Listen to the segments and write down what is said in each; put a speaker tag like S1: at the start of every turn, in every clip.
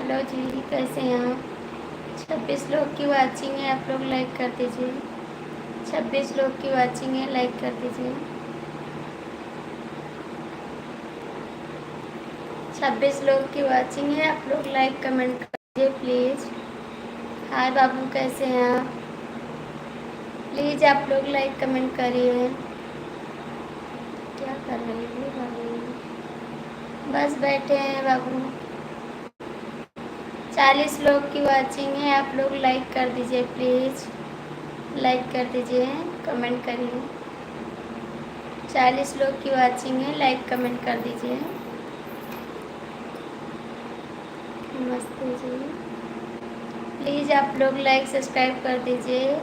S1: Hello जी, कैसे हैं आप? 26 लोग की वाचिंग है, आप लोग लाइक कर दीजिए। 26 लोग की वाचिंग है, लाइक कर दीजिए। 26 लोग की वाचिंग है, आप लोग लाइक कमेंट कर दीजिए प्लीज़। हाय बाबू, कैसे हैं आप? प्लीज़ आप लोग लाइक कमेंट करिए। क्या कर रही है बाबू? बस बैठे हैं बाबू। 40 लोग की वाचिंग है, आप लोग लाइक कर दीजिए प्लीज़। लाइक कर दीजिए, कमेंट करिए। 40 लोग की वाचिंग है, लाइक कमेंट कर दीजिए। नमस्ते जी। प्लीज़ आप लोग लाइक सब्सक्राइब कर दीजिए।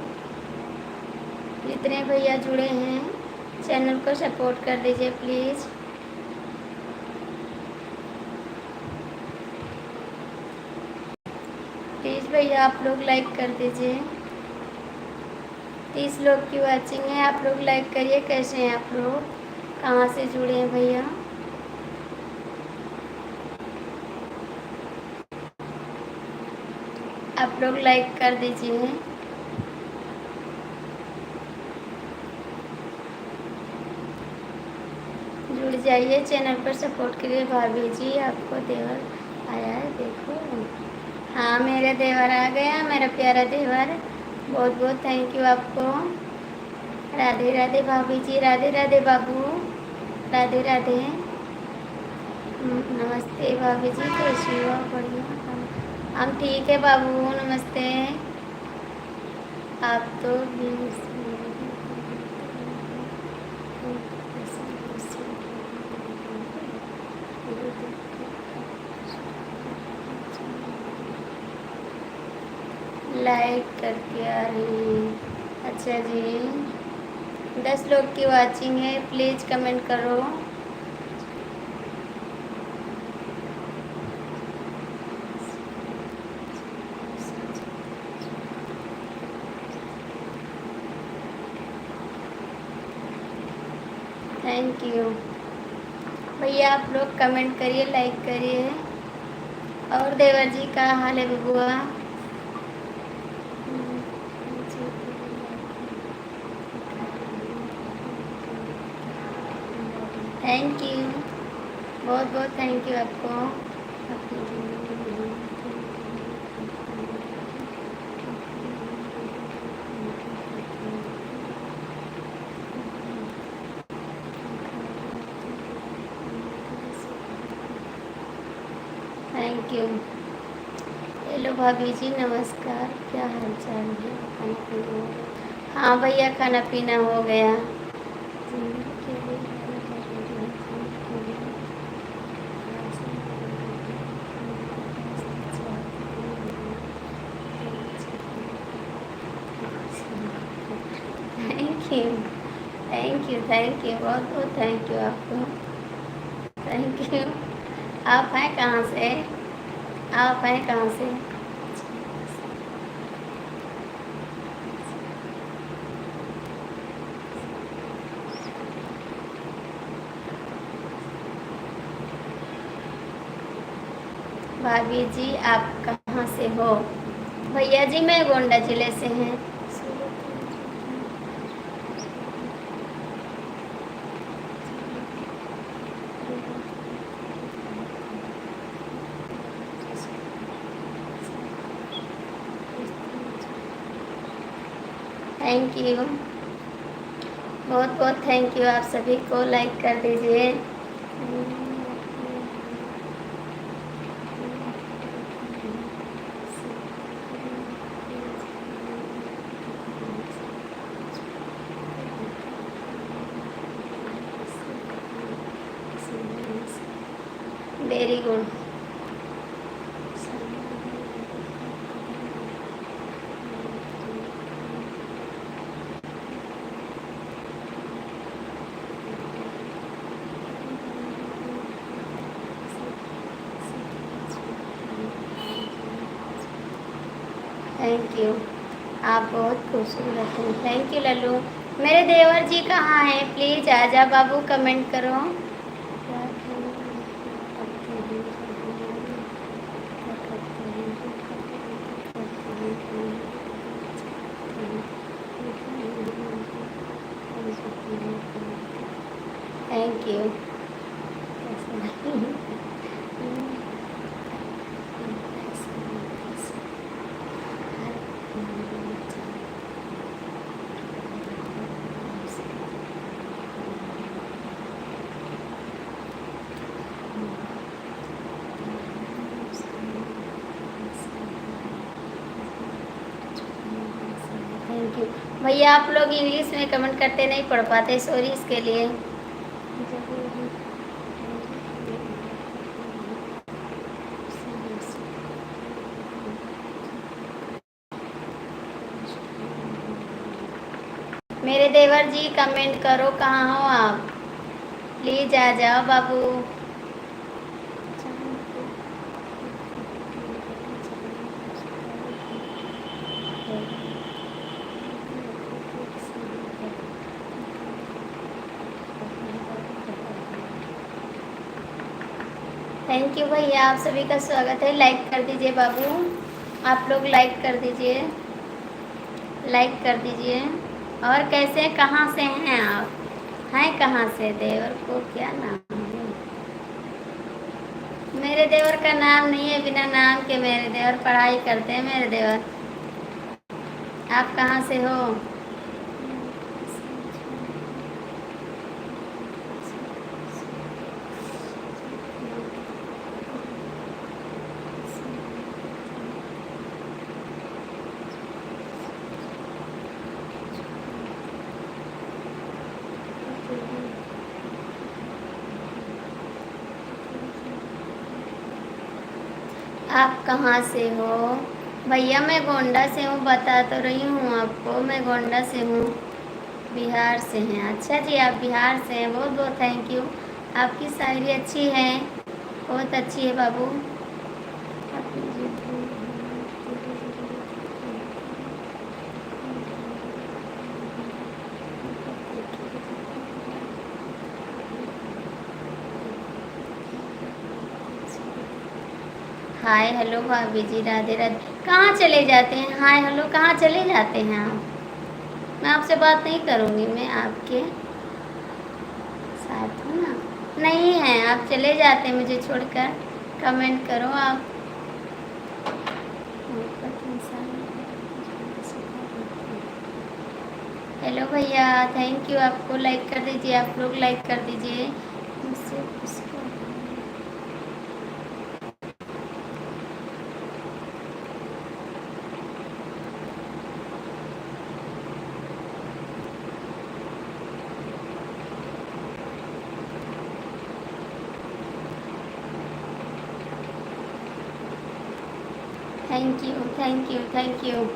S1: जितने भैया जुड़े हैं चैनल को सपोर्ट कर दीजिए प्लीज़। प्लीज़ भैया आप लोग लाइक कर दीजिए। 30 लोग की वाचिंग है, आप लोग लाइक करिए। कैसे हैं आप लोग? कहाँ से जुड़े हैं भैया? आप लोग लाइक कर दीजिए। जुड़ जाइए, चैनल पर सपोर्ट करिए। भाभी जी, आपको देवर आया है, देखो। हाँ, मेरा देवर आ गया, मेरा प्यारा देवर। बहुत बहुत थैंक यू आपको। राधे राधे भाभी जी, राधे राधे बाबू, राधे राधे। नमस्ते भाभी जी, कैसी हो? बढ़िया। हम ठीक है बाबू, नमस्ते। आप तो लाइक करके आ रही हैं। अच्छा जी, 10 लोग की वाचिंग है, प्लीज़ कमेंट करो। थैंक यू भैया, आप लोग कमेंट करिए, लाइक करिए। और देवर जी का हाल है बबुआ? थैंक यू, बहुत बहुत थैंक यू आपको। Thank you. हेलो भाभी जी, नमस्कार। क्या हाल चाल है? खाना पीना हो गया? हाँ भैया, खाना पीना हो गया। Thank you, thank you, thank you, बहुत बहुत थैंक यू आपको। Thank you. आप हैं कहाँ से? आप हैं कहाँ से? भाभी जी, आप कहाँ से हो? भैया जी, मैं गोंडा जिले से हैं। थैंक यू, बहुत बहुत थैंक यू। आप सभी को लाइक कर दीजिए। Very good. थैंक यू, आप बहुत खूबसूरत हैं। Thank you Lallu. मेरे देवर जी कहाँ हैं? प्लीज़ आजा बाबू, कमेंट करो। यू। थैंक यू भैया। आप लोग इंग्लिश में कमेंट करते नहीं पढ़ पाते, सॉरी इसके लिए। मेरे देवर जी कमेंट करो, कहाँ हो आप? प्लीज आ जाओ बाबू। थैंक यू भैया, आप सभी का स्वागत है। लाइक कर दीजिए बाबू, आप लोग लाइक कर दीजिए, लाइक कर दीजिए। और कैसे, कहाँ से हैं आप? हैं कहाँ से? देवर को क्या नाम है? मेरे देवर का नाम नहीं है, बिना नाम के मेरे देवर पढ़ाई करते हैं। मेरे देवर, आप कहाँ से हो? आप कहाँ से हो भैया? मैं गोंडा से हूँ, बता तो रही हूँ आपको, मैं गोंडा से हूँ, बिहार से हैं। अच्छा जी, आप बिहार से हैं, बहुत बहुत थैंक यू। आपकी शायरी अच्छी है, बहुत अच्छी है बाबू। हाय हेलो भाभी जी, राधे राधे। कहाँ चले जाते हैं? हाय हेलो कहाँ चले जाते हैं आप? मैं आपसे बात नहीं करूँगी, मैं आपके साथ हूँ ना। नहीं है, आप चले जाते हैं मुझे छोड़कर। कमेंट करो आप। हेलो भैया, थैंक यू। आपको लाइक कर दीजिए, आप लोग लाइक कर दीजिए। मुझसे उसको thank you, thank you, thank you.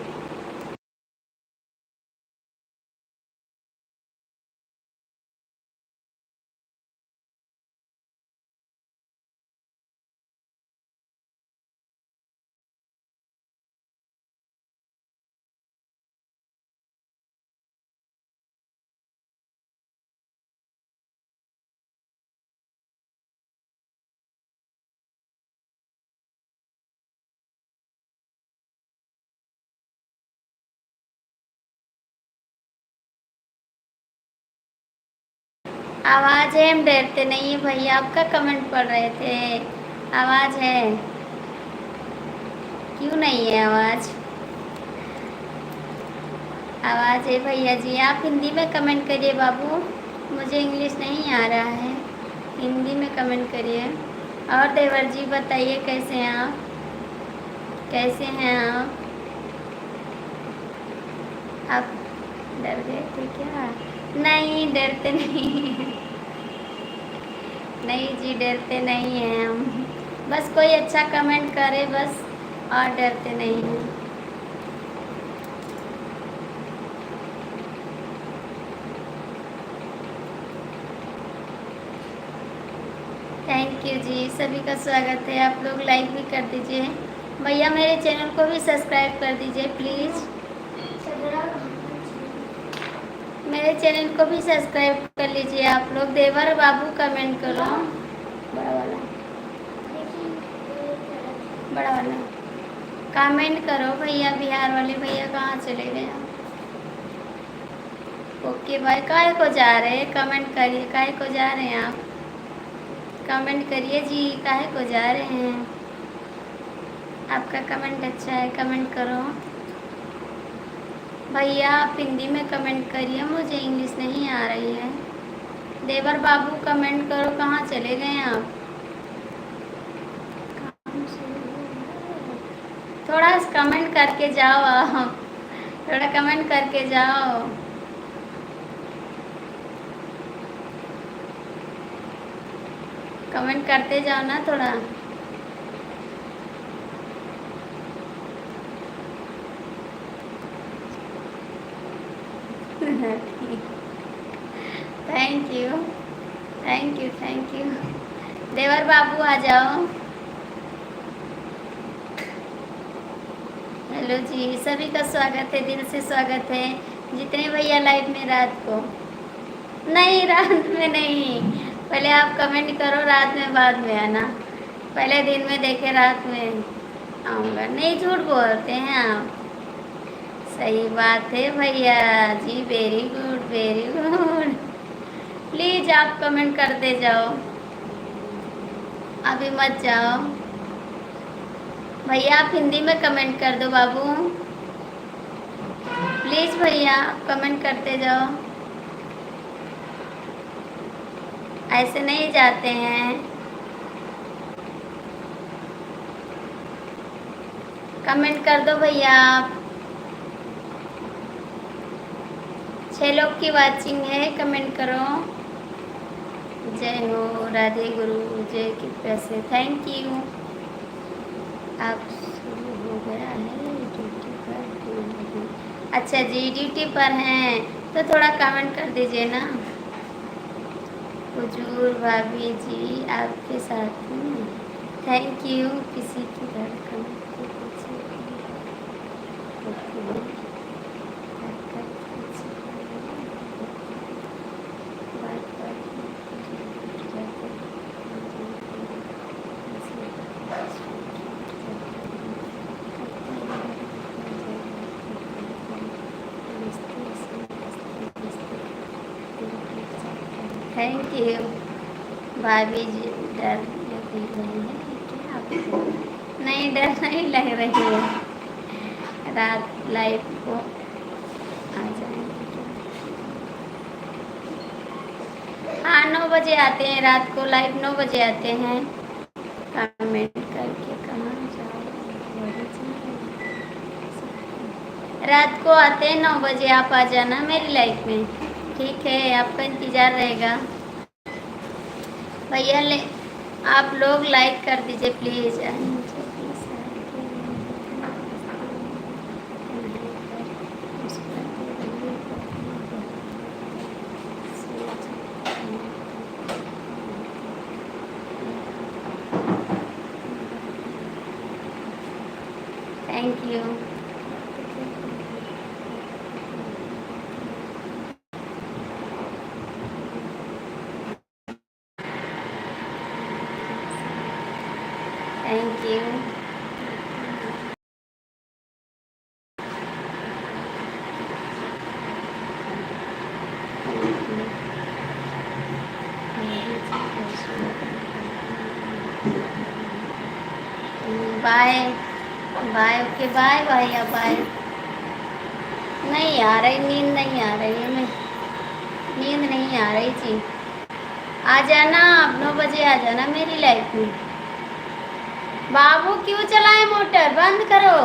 S1: आवाज़ है, हम डरते नहीं है भैया। आपका कमेंट पढ़ रहे थे, आवाज़ है। क्यों नहीं है आवाज़? आवाज़ है भैया जी। आप हिंदी में कमेंट करिए बाबू, मुझे इंग्लिश नहीं आ रहा है, हिंदी में कमेंट करिए। और देवर जी बताइए, कैसे हैं आप? कैसे हैं आप डर गए थे क्या? नहीं, डरते नहीं। नहीं जी, डरते नहीं हैं हम, बस कोई अच्छा कमेंट करे बस, और डरते नहीं हैं। थैंक यू जी, सभी का स्वागत है। आप लोग लाइक भी कर दीजिए भैया, मेरे चैनल को भी सब्सक्राइब कर दीजिए प्लीज़। मेरे चैनल को भी सब्सक्राइब कर लीजिए आप लोग। देवर बाबू कमेंट करो, बड़ा वाला, बड़ा वाला कमेंट करो भैया। बिहार वाले भैया कहाँ चले गए? ओके भाई, काहे को जा रहे हैं? कमेंट करिए, काहे को जा रहे हैं आप? कमेंट करिए जी, काहे को जा रहे हैं? आपका कमेंट अच्छा है, कमेंट करो भैया। आप हिंदी में कमेंट करिए, मुझे इंग्लिश नहीं आ रही है। देवर बाबू कमेंट करो, कहाँ चले गए आप? थोड़ा कमेंट करके जाओ आप, थोड़ा कमेंट करके जाओ। कमेंट करते जाओ ना थोड़ा। Thank you, thank you, thank you. देवर बाबू आ जाओ। हेलो जी, सभी का स्वागत है, दिल से स्वागत है। जितने भैया लाइव में रात को, नहीं रात में नहीं, पहले आप कमेंट करो, रात में बाद में आना। पहले दिन में देखे, रात में आऊँगा नहीं, झूठ बोलते हैं आप। सही बात है भैया जी, very good, very good. Please आप कमेंट करते जाओ, अभी मत जाओ भैया। आप हिंदी में कमेंट कर दो बाबू, प्लीज भैया आप कमेंट करते जाओ, ऐसे नहीं जाते हैं। कमेंट कर दो भैया आप। 6 लोग की वाचिंग है, कमेंट करो। जय हो, राधे गुरु, जय की पैसे, थैंक यू। आप शुरू हो गया है ड्यूटी पर? अच्छा जी, ड्यूटी पर हैं तो थोड़ा कमेंट कर दीजिए ना। हुजूर भाभी जी आपके साथ हूँ, थैंक यू। किसी की धड़कन के पीछे होती है, धड़कन पीछे बात बात में टूट जाते हैं। थैंक यू भाभी जी। डर लग रही है क्या आपको? नहीं, डर नहीं लग रही है, रात लाइव को आ जाएंगे क्या? हाँ, 9 बजे आते हैं, रात को लाइव 9 बजे आते हैं। कमेंट करके कहाँ जाओ? रात को आते हैं 9 बजे, आप आ जाना मेरी लाइफ में, ठीक है? आपका इंतज़ार रहेगा भैया। ले आप लोग लाइक कर दीजिए please. Thank you. Thank you. Bye bye, okay bye भैया, बाय। नहीं आ रही नींद, नहीं आ रही है, मैं नींद नहीं आ रही थी। आ जाना आप 9 बजे, आ जाना मेरी लाइफ में। बाबू क्यों चलाए मोटर, बंद करो।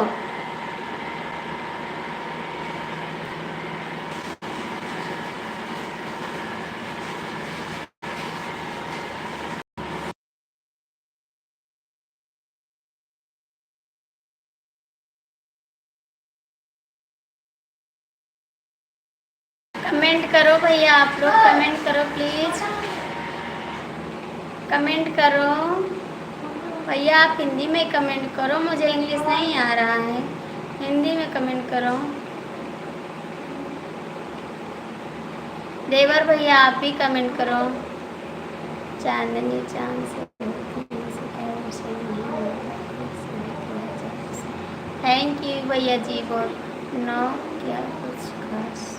S1: कमेंट करो भैया, आप लोग कमेंट करो प्लीज, कमेंट करो भैया। आप हिंदी में कमेंट करो, मुझे इंग्लिश नहीं आ रहा है, हिंदी में कमेंट करो। देवर भैया आप भी कमेंट करो। चांदनी चांद से थैंक यू भैया जी। बहुत नो क्या कुछ खास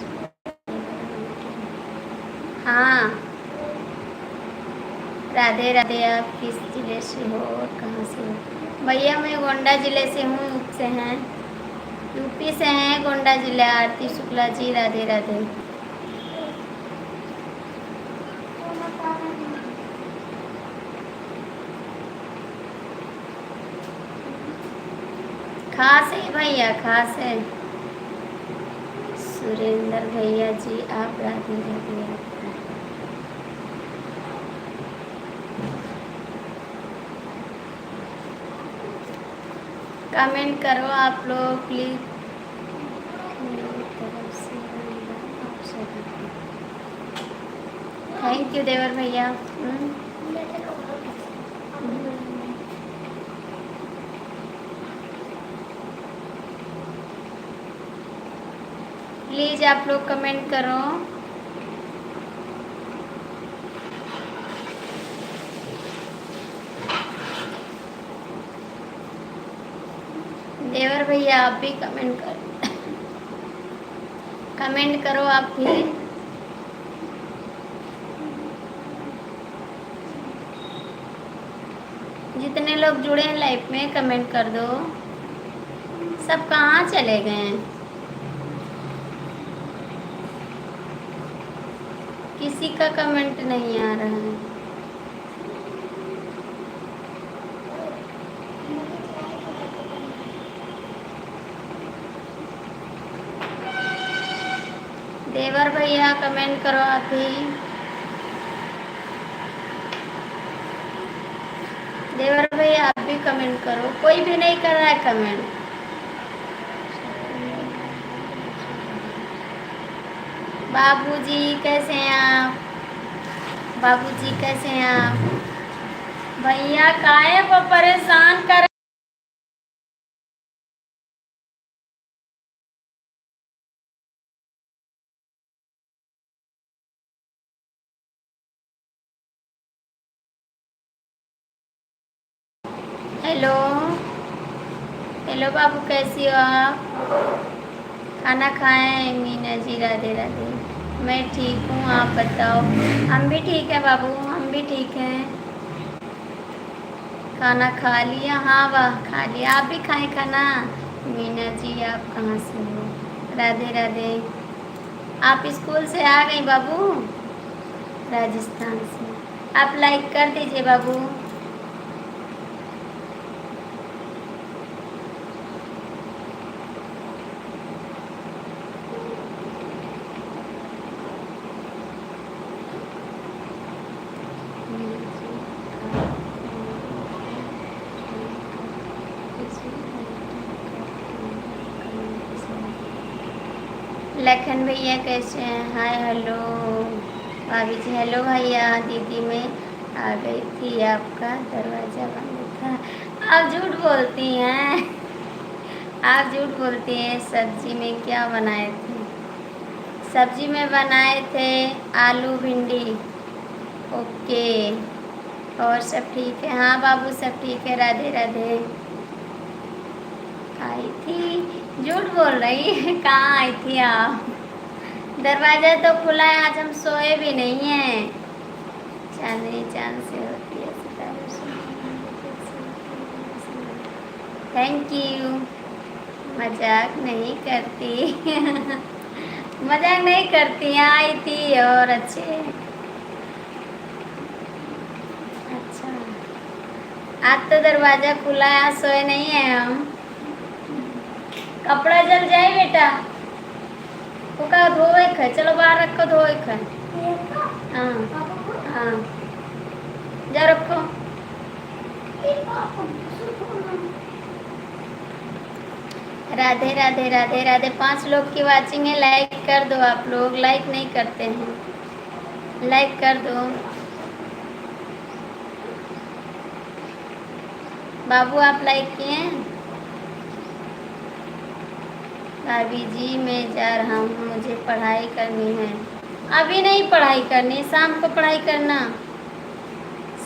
S1: हाँ, राधे राधे। आप किस जिले से हो और कहाँ से हो? भैया मैं गोंडा जिले से हूँ, यूपी से हैं, यूपी से हैं, गोंडा जिला। आरती शुक्ला जी, राधे राधे। खास है भैया, खास है। सुरेंद्र भैया जी, आप राधे राधे। आपका कमेंट करो आप लोग प्लीज। मेरी तरफ से आप सभी को थैंक यू देवर भैया। प्लीज आप लोग कमेंट करो। देवर भैया आप भी कमेंट करो, कमेंट करो आप भी। जितने लोग जुड़े हैं लाइव में कमेंट कर दो। सब कहाँ चले गए हैं? किसी का कमेंट नहीं आ रहा है। देवर भैया कमेंट करो आप भी। देवर भैया आप भी कमेंट करो। कोई भी नहीं कर रहा है कमेंट। बाबूजी कैसे हैं आप? बाबूजी कैसे हैं आप? भैया काहे को परेशान कर। हेलो, हेलो बाबू कैसी हो आप? खाना खाएं? मीना जी राधे राधे। मैं ठीक हूँ, आप बताओ। हम भी ठीक है बाबू, हम भी ठीक हैं। खाना खा लिया? हाँ वाह, खा लिया। आप भी खाएं खाना? मीना जी आप कहाँ से हो? राधे राधे। आप स्कूल से आ गई बाबू? राजस्थान से। आप लाइक कर दीजिए बाबू। लखन भैया कैसे हैं? Hi hello. भाभी जी हेलो भैया। दीदी मैं आ गई थी, आपका दरवाज़ा बंद था। आप झूठ बोलती हैं, आप झूठ बोलती हैं। सब्जी में क्या बनाए थे? सब्जी में बनाए थे आलू भिंडी। ओके। और सब ठीक है? हाँ बाबू सब ठीक है, राधे राधे। आई थी? झूठ बोल रही है। कहाँ आई थी आप? दरवाजा तो खुला है, आज हम सोए भी नहीं हैं। चांदनी चांद से होती है, सितारों से। Thank you. मजाक नहीं करती। मजाक नहीं करती। आई थी और अच्छे। अच्छा, आज तो दरवाजा खुला है, आज सोए नहीं है हम। कपड़ा जल जाए बेटा, वो का धोए ख, चलो बाहर रखो धोए ख। हाँ हाँ, जा रखो। राधे राधे राधे राधे। 5 लोग की वाचिंग है, लाइक कर दो। आप लोग लाइक नहीं करते हैं, लाइक कर दो। बाबू आप लाइक किए हैं? भाभी जी मैं जा रहा हूँ, मुझे पढ़ाई करनी है। अभी नहीं पढ़ाई करनी, शाम को पढ़ाई करना,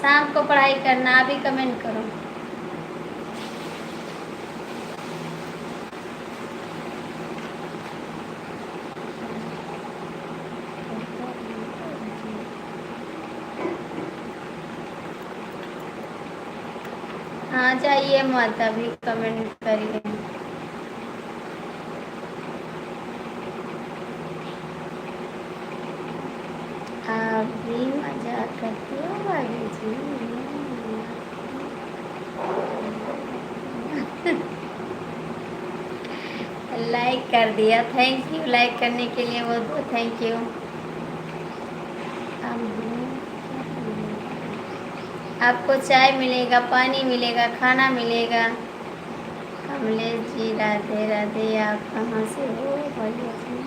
S1: शाम को पढ़ाई करना। अभी कमेंट करो। जाइए मत, अभी कमेंट करिए। आप भी मजाक करते हो भाभी जी। लाइक कर दिया, थैंक यू। लाइक करने के लिए बहुत बहुत थैंक यू। आपको चाय मिलेगा, पानी मिलेगा, खाना मिलेगा। कमलेश जी राधे राधे। आप कहाँ से हो भैया जी?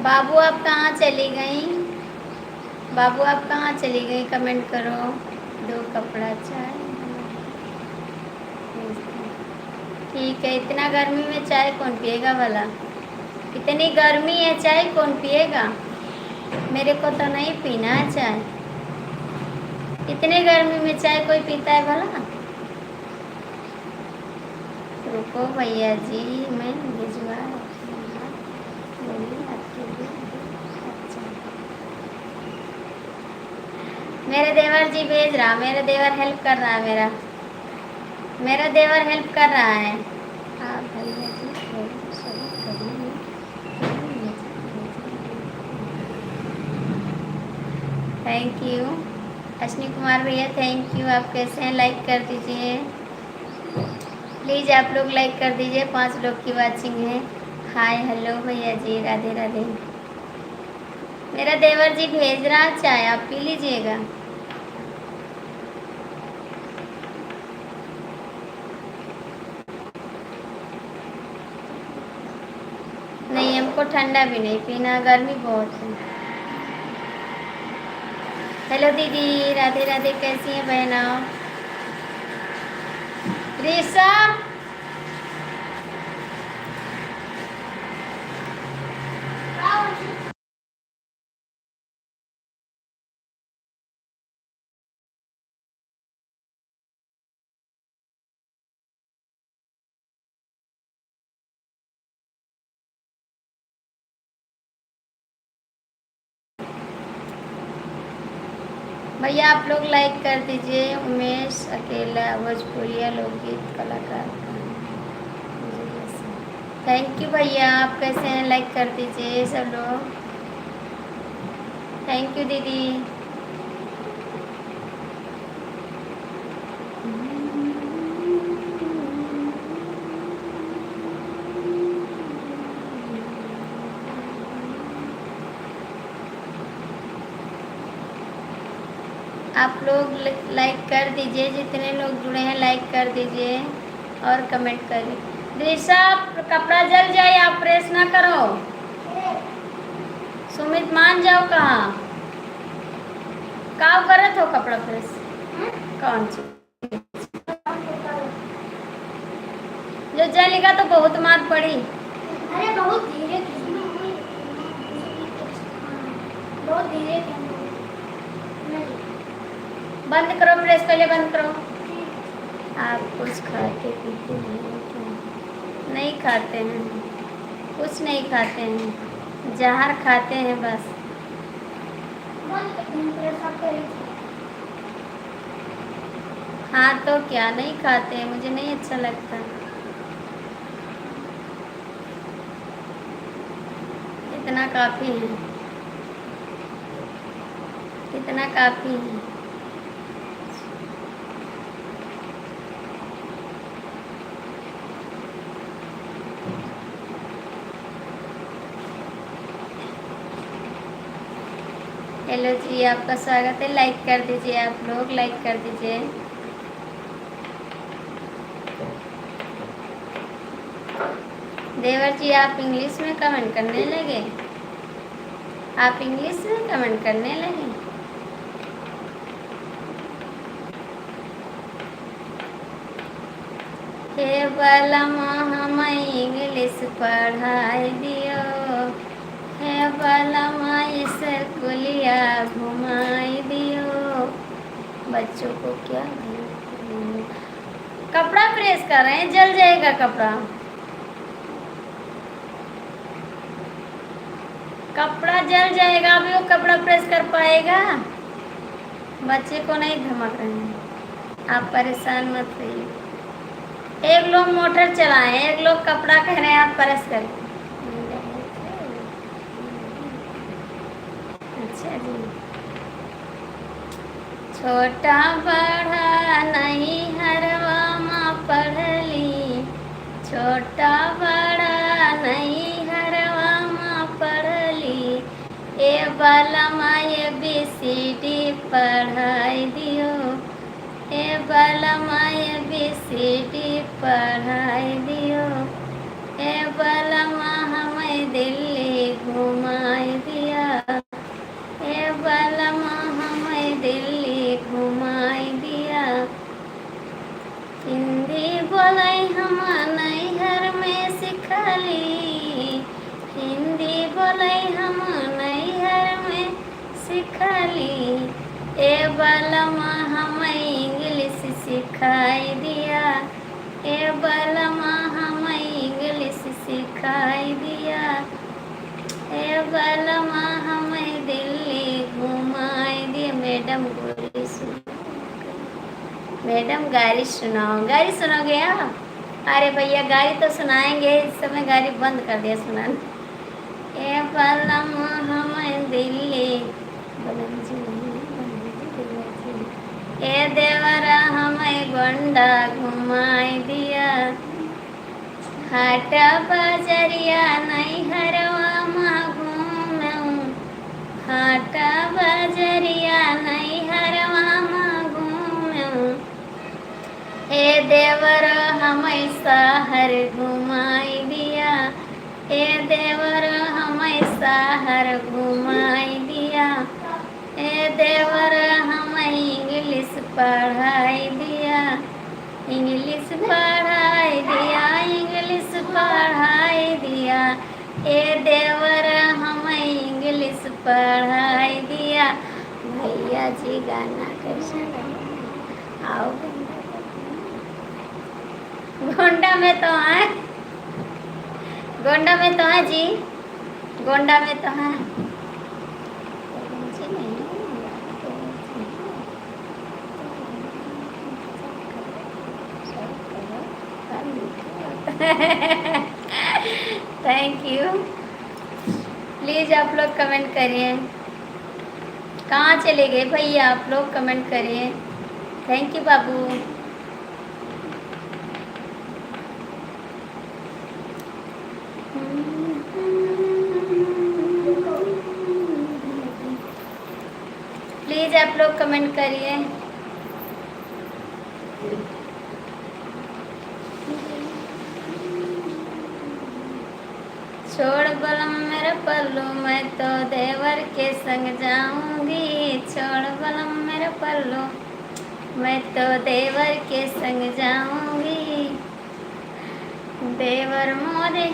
S1: बाबू आप कहाँ चली गई? बाबू आप कहाँ चली गई? कमेंट करो। दो कपड़ा चाय। ठीक है, इतना गर्मी में चाय कौन पिएगा भला? इतनी गर्मी है, चाय कौन पिएगा? मेरे को तो नहीं पीना है चाय। इतने गर्मी में चाय कोई पीता है भला? रुको भैया जी, मैं भिजवा आपके लिए। अच्छा, मेरे देवर जी भेज रहा, मेरे देवर हेल्प कर रहा है, मेरा देवर हेल्प कर रहा है। हाँ भैया जी, सही करिए। थैंक यू अश्विनी कुमार भैया, थैंक यू। आप कैसे हैं? लाइक कर दीजिए प्लीज़, आप लोग लाइक कर दीजिए। 5 लोग की वाचिंग है। हाय हेलो भैया जी, राधे राधे। मेरा देवर जी भेज रहा चाय, आप पी लीजिएगा। नहीं, हमको ठंडा भी नहीं पीना, गर्मी बहुत है। हेलो दीदी, राधे राधे। कैसी हैं बहना? ऋषा, भैया आप लोग लाइक कर दीजिए। उमेश अकेला, भोजपुरिया लोकगीत कलाकार। थैंक यू भैया, आप कैसे हैं? लाइक कर दीजिए सब लोग। थैंक यू दीदी। आप लोग लाइक कर दीजिए, जितने लोग जुड़े हैं लाइक कर दीजिए और कमेंट करिए। दृशा, कपड़ा जल जाए, आप प्रेस ना करो। सुमित मान जाओ। कहाँ काम करत हो? कपड़ा प्रेस कौन सी? जो जलेगा तो बहुत मार पड़ी। अरे बहुत धीरे, बहुत धीरे। बंद करो प्रेस, पहले बंद करो। आप कुछ खाते पीते हैं क्या? नहीं खाते हैं, कुछ नहीं खाते हैं, जहर खाते हैं बस। हाँ तो क्या, नहीं खाते हैं, मुझे नहीं अच्छा लगता। इतना काफ़ी है, इतना काफ़ी है। हेलो जी, आपका स्वागत है। लाइक कर दीजिए, आप लोग लाइक कर दीजिए। देवर जी, आप इंग्लिश में कमेंट करने लगे? आप इंग्लिश में कमेंट करने लगे? हे बलमा हम इंग्लिश पढ़ाई दियो, हे बलमा स्कूलिया घुमाई दियो। बच्चों को क्या कपड़ा प्रेस कर रहे हैं, जल जाएगा कपड़ा। कपड़ा जल जाएगा, अभी वो कपड़ा प्रेस कर पाएगा? बच्चे को नहीं धमक रहे हैं। आप परेशान मत रहिए। एक लोग मोटर चलाएं, एक लोग कपड़ा कह रहे हैं, आप परस करें। अच्छा जी। छोटा बड़ा नहीं हरवा माँ पढ़ली, छोटा बड़ा नहीं हरवा माँ पढ़ली, ए बाला माँ ये BCD पढ़ाई दियो, ए बाला माँ ये BCD पढ़ाई दियो, ए बाला माँ हमें दिल्ली घुमाई दिया, ए बाला माँ हमें दिल्ली घुमाई दिया। हिंदी बोले हम नैहर में सिखली, हिंदी बोले हम नैहर में सिखली, ए बालमा हमें इंग्लिश सिखाई दिया, ए बालमा हमें इंग्लिश सिखाई दिया, ए बालमा हमें दिल्ली घुमाई दिया। मैडम बोली सुनो, मैडम गारी सुनाओ, गारी सुनोगे आप? अरे भैया गारी तो सुनाएंगे, इस समय गारी बंद कर दिया सुनाना। ए बालमा हमें दिल्ली, ए देवरा हमें गोंडा घुमाई दिया, हाटा बाजरिया नैहरवा माँ घूमऊँ, हाटा बाजरिया नैहरवा माँ घूमऊँ, ए देवर हमें शहर घुमाई दिया, ए देवर हमें शहर घुमाई दिया, ए देवर हमें इंग्लिश पढ़ाई दिया, इंग्लिश पढ़ाई दिया, इंग्लिश पढ़ाई दिया, ए देवर हमें इंग्लिश पढ़ाई दिया। भैया जी गाना कैसा लगा? आओ गोंडा में तो है, गोंडा में तो है जी, गोंडा में तो है। Thank you. प्लीज़ आप लोग कमेंट करिए। कहाँ चले गए भैया आप लोग? कमेंट करिए। Thank you Babu. प्लीज़ आप लोग कमेंट करिए। छोड़ बलम मेरा पल्लू, मैं तो देवर के संग जाऊंगी, छोड़ बलम मेरा पल्लू, मैं तो देवर के संग जाऊंगी, देवर मोरे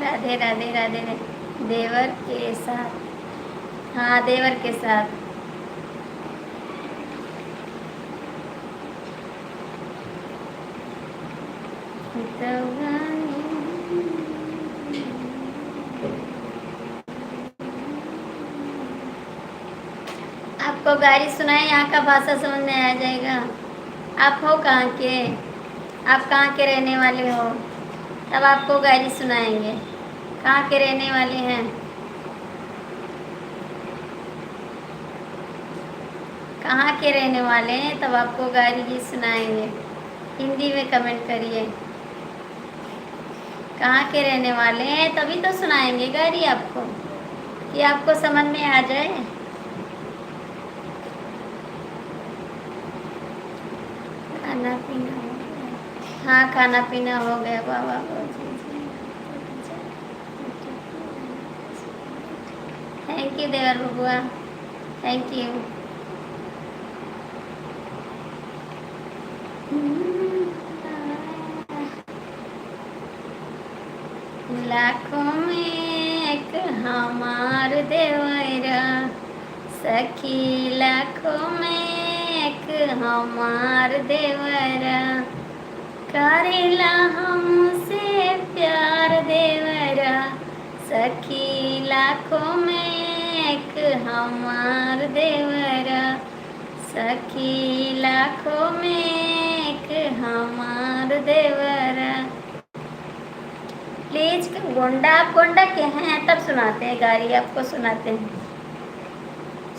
S1: राधे राधे राधे देवर के साथ, हाँ देवर के साथ। आपको गाड़ी सुनाए, यहाँ का भाषा समझ में आ जाएगा। आप हो कहाँ के? आप कहाँ के रहने वाले हो? तब आपको गाड़ी सुनाएंगे। कहाँ के रहने वाले हैं? कहाँ के रहने वाले हैं? तब आपको गाड़ी ही सुनाएंगे। हिंदी में कमेंट करिए। कहाँ के रहने वाले हैं? तभी तो सुनाएंगे गाड़ी आपको, कि आपको समझ में आ जाए। खाना पीना हो गया? हाँ खाना पीना हो गया बाबा। थैंक यू देवर बबुआ, थैंक यू। लाखों में एक हमार देवरा, सखी लाखों में एक हमार देवरा, करेला हमसे प्यार देवरा, सखी लाखों में एक हमार देवरा, सखी लाखों में एक हमार देवरा। प्लीज गोंडा, आप गोंडा के हैं तब सुनाते हैं, गारी आपको सुनाते हैं,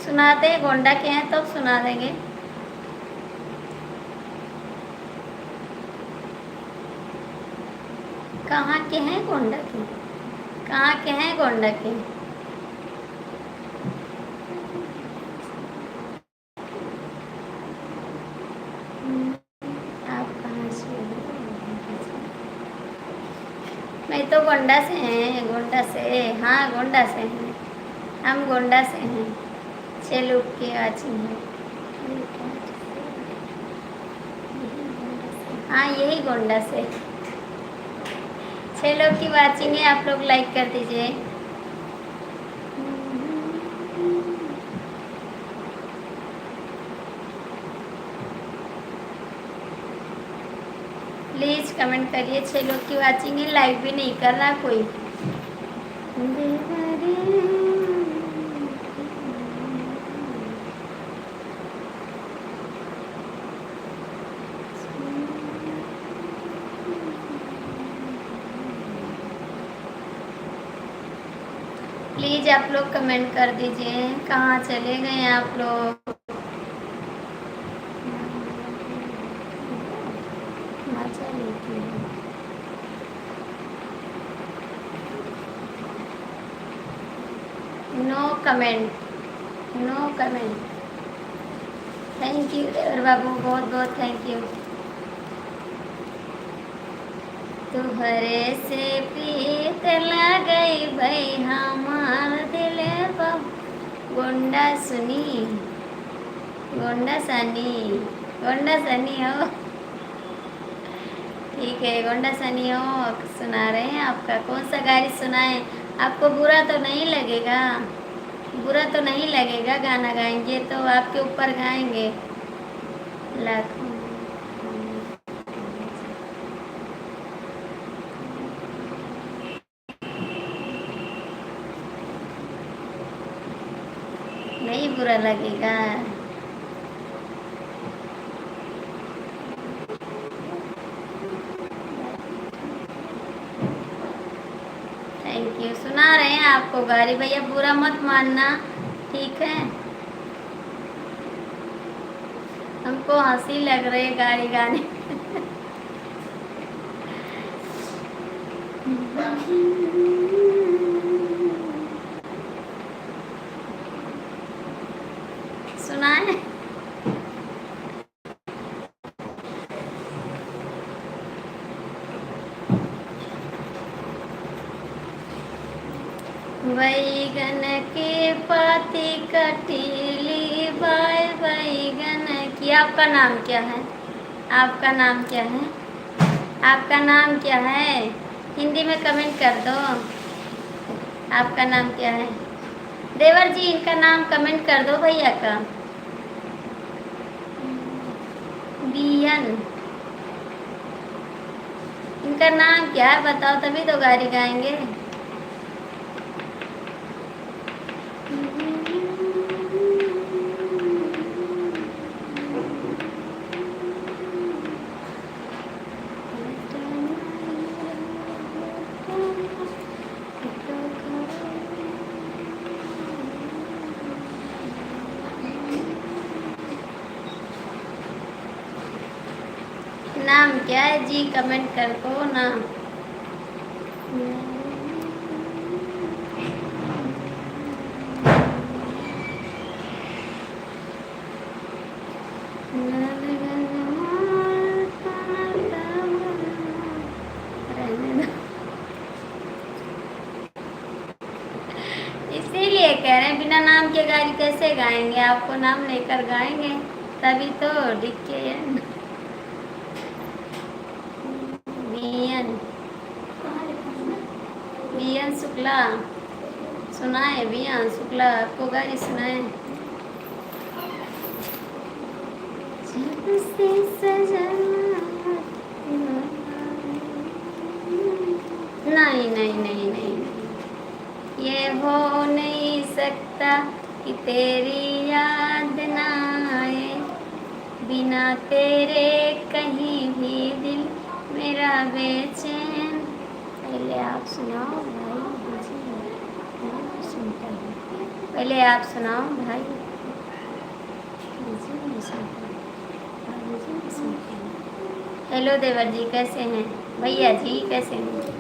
S1: सुनाते हैं। गोंडा के हैं तब सुना देंगे। कहाँ के हैं गोंडा के, कहाँ के हैं गोंडा के? आप कहाँ से हो? मैं तो गोंडा से हैं, गोंडा से, हाँ गोंडा से हैं, हम गोंडा से हैं। चलो के आची हैं, हाँ यही गोंडा से। 6 लोग की वाचिंग है, आप लोग लाइक कर दीजिए। प्लीज कमेंट करिए। 6 लोग की वाचिंग है, लाइक भी नहीं कर रहा कोई। प्लीज आप लोग कमेंट कर दीजिए, कहाँ चले गए आप लोग? मजा लेती हूँ। No comment, no comment. Thank you देवर बाबू, बहुत बहुत थैंक यू। तुहरे से प्रीत लगई भाई हमार दिल बाबू। गोंडा सुनी, गोंडा सनी, गोंडा सनी हो, ठीक है गोंडा सनी हो। सुना रहे हैं, आपका कौन सा गाड़ी सुनाए? आपको बुरा तो नहीं लगेगा? बुरा तो नहीं लगेगा? गाना गाएंगे तो आपके ऊपर गाएंगे। लाखों नहीं बुरा लगेगा। Thank you. सुना रहे हैं आपको गारी, भैया बुरा मत मानना, ठीक है? हमको हंसी लग रही है गाड़ी गाने। सुनाए बैगन के पाती कटीली बाय बैगन की। आपका नाम क्या है? आपका नाम क्या है? आपका नाम क्या है? हिंदी में कमेंट कर दो। आपका नाम क्या है? देवर जी इनका नाम कमेंट कर दो भैया का। बियन, इनका नाम क्या है बताओ, तभी तो गाड़ी गाएंगे। नाम क्या है जी? कमेंट कर दो ना। इसीलिए कह रहे हैं बिना नाम के गाड़ी कैसे गाएंगे? आपको नाम लेकर गाएंगे तभी तो। डिकेन बियन, बियन शुक्ला, सुनाए भी हाँ शुक्ला आपको गाली सुनाए। जब से सजा नहीं नहीं नहीं नहीं नहीं, ये हो नहीं सकता कि तेरी याद ना आए, बिना तेरे कहीं भी दिल मेरा बेचैन। पहले आप सुनाओ भाई, मैं सुनता हूँ। पहले आप सुनाओ भाई, मैं सुनता हूँ। मैं सुनता हूँ। हेलो देवर जी कैसे हैं? भैया जी कैसे हैं?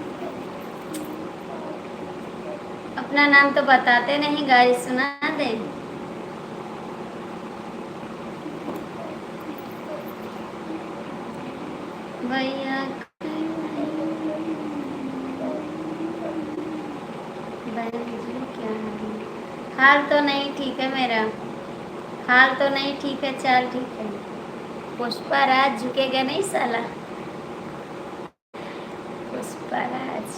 S1: अपना नाम तो बताते नहीं, गाड़ी सुना दें। भैया बहन जी क्या हाल तो नहीं ठीक है मेरा, हाल तो नहीं ठीक है, चाल ठीक है। पुष्पाराज झुकेगा नहीं साला, पुष्पाराज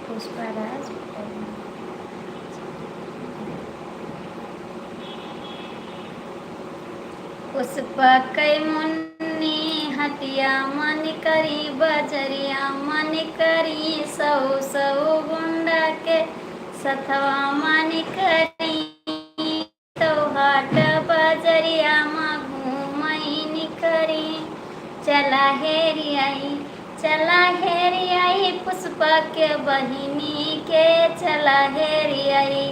S1: पुष्पाराज पुष्पा कई मुन्नी हटिया मन करी बजरिया मन करी सौ सौ गुंडा के सथवा मन करी तो हाट बजरिया में घूमई करी। चला हेरी आई पुष्पा के बहिनी के चला हेरी आई।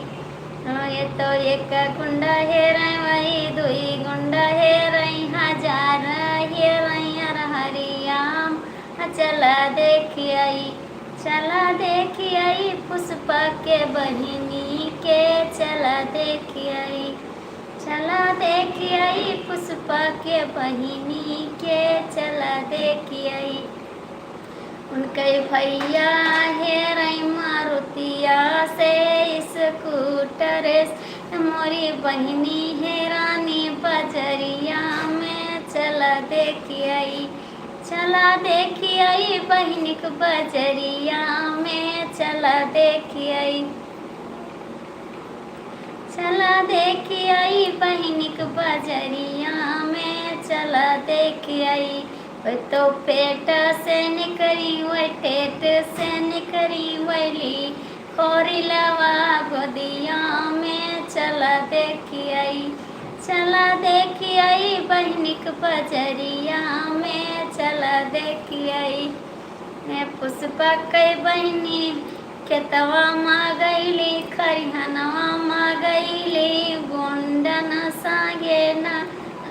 S1: ये तो एक गुंडा हेराई वही दुई गुंडा हेराई हजार हेराई अर हरियाम। चला देखी आई पुष्पा के बहिनी के चला देखी आई पुष्पा के बहिनी के चला देखी आई। उनके भैया हेराई मारुतिया से स्कूटर, मोरी बहिनी हेरानी बजरिया में चला देखी आई बहनिक बजरिया में चला देखी आई बहनिक बजरिया में चला देखी आई। वह तो पेट से निकली वह टेट से निकली वैली खोरी लवा गोदिया में चला देखी आई बहनिक बजरिया में चला देखी आई। मैं पुष्पा कई बहनी खेतवा माँ गईली खरिहनवा माँ गईली गुंडन सागे न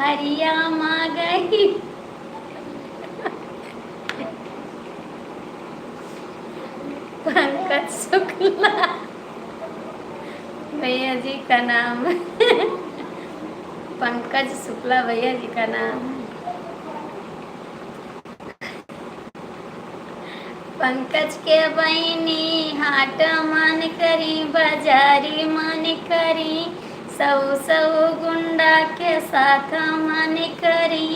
S1: हरिया माँ गई। पंकज शुक्ला भैया जी का नाम पंकज शुक्ला भैया जी का नाम। पंकज के बहनी हाट मान करी बाजारी मान करी सौ सौ गुंडा के साथ मान करी।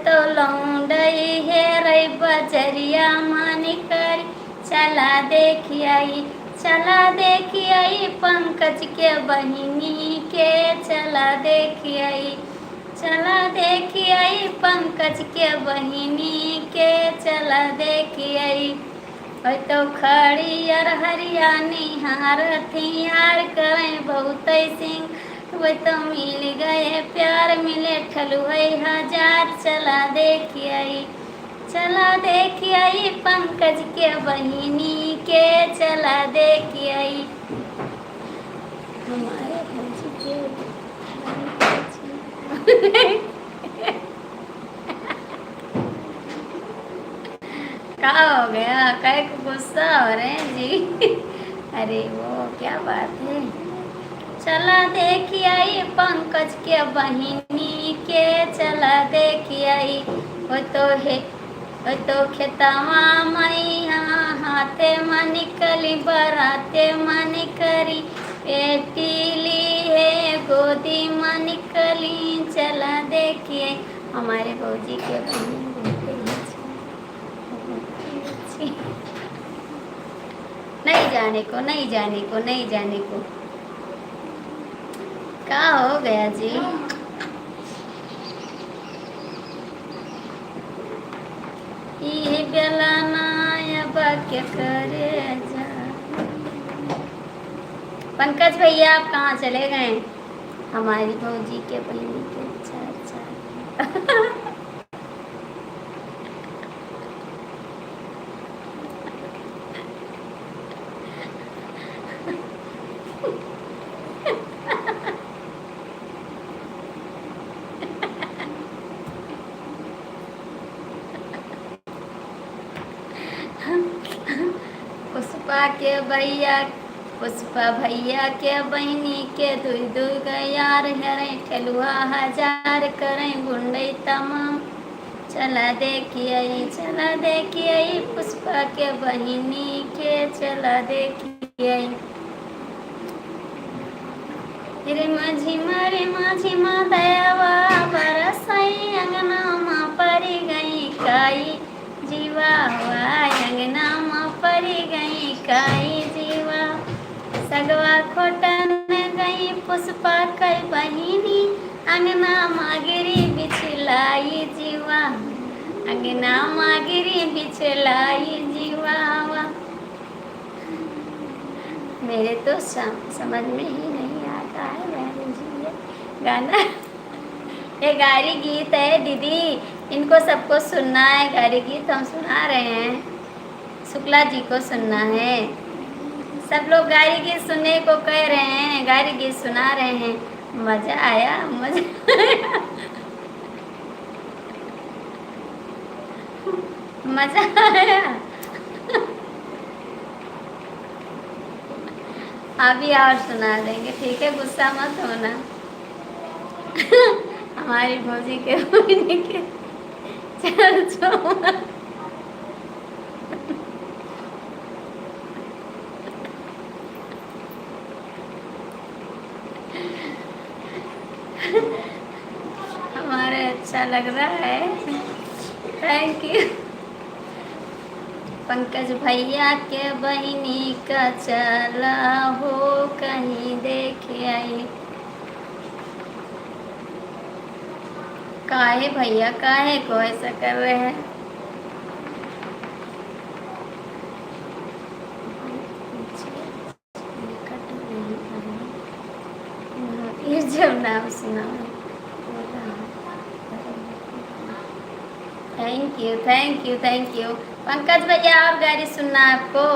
S1: तो लौंडई हेरई बजरिया मान करी चला देखी आई पंकज के बहिनी के चला देखी आई पंकज के बहिनी के चला देखी आई। तो खड़ी अर हरियाणी हार हथियार करें बहुत सिंह वो तो मिल गए प्यार मिले ठलुई हजार चला देखी आई पंकज के बहिनी के चला देखी आई। हमारे क्या हो गया, काय को गुस्सा हो रहे हैं जी? अरे वो क्या बात है। चला देखी आई पंकज के बहिनी के चला देखी आई। वो तो खेतवा मैया हाथे में निकली बराते में निकली पेटीली है गोदी में निकली चला देखिए। हमारे भौजी के बहन बहुत ही अच्छी। नहीं जाने को, नहीं जाने को, नहीं जाने को। क्या हो गया जी? ये बेलाना अब क्या करे जा। पंकज भैया आप कहाँ चले गए? हमारी भौजी के बहन के चाचा। पुष्पा के भैया, पुष्पा भैया के बहनी के दुई दुई यार हरें ठेलुआ हजार करें गुंडई तमाम। चला देखिए, चला देखिए पुष्पा के बहनी के, चला देखिए। रे माझी मा दयावा बरसई अंगना माँ परी गई काई जीवा हुआ अंगना माँ परी गई काई जीवा। सगवा खोटन गई पुष्पा कई बहिनी अंगना मागिरी बिछलाई जीवा, अंगना मागिरी बिछलाई जीवा। मेरे तो समझ में ही नहीं आता है बहन जी ये गाना। ये गारी गीत है दीदी, इनको सबको सुनना है। गारी गीत हम सुना रहे हैं, शुक्ला जी को सुनना है। सब लोग गारी गीत सुनने को कह रहे हैं, गारी गीत सुना रहे हैं। मजा आया, मजा आया। मजा आया। अभी और सुना देंगे, ठीक है, गुस्सा मत होना। हमारी भौजी के होने के चर्चों हमारे अच्छा लग रहा है, थैंक यू। पंकज भैया के बहिनी का चला हो कहीं देखे आई। काहे भैया, काहे को ऐसा कर रहे हैं? ये जब नाम सुना। Thank you, thank you, thank you. Pankaj भैया और गाड़ी सुनना है आपको?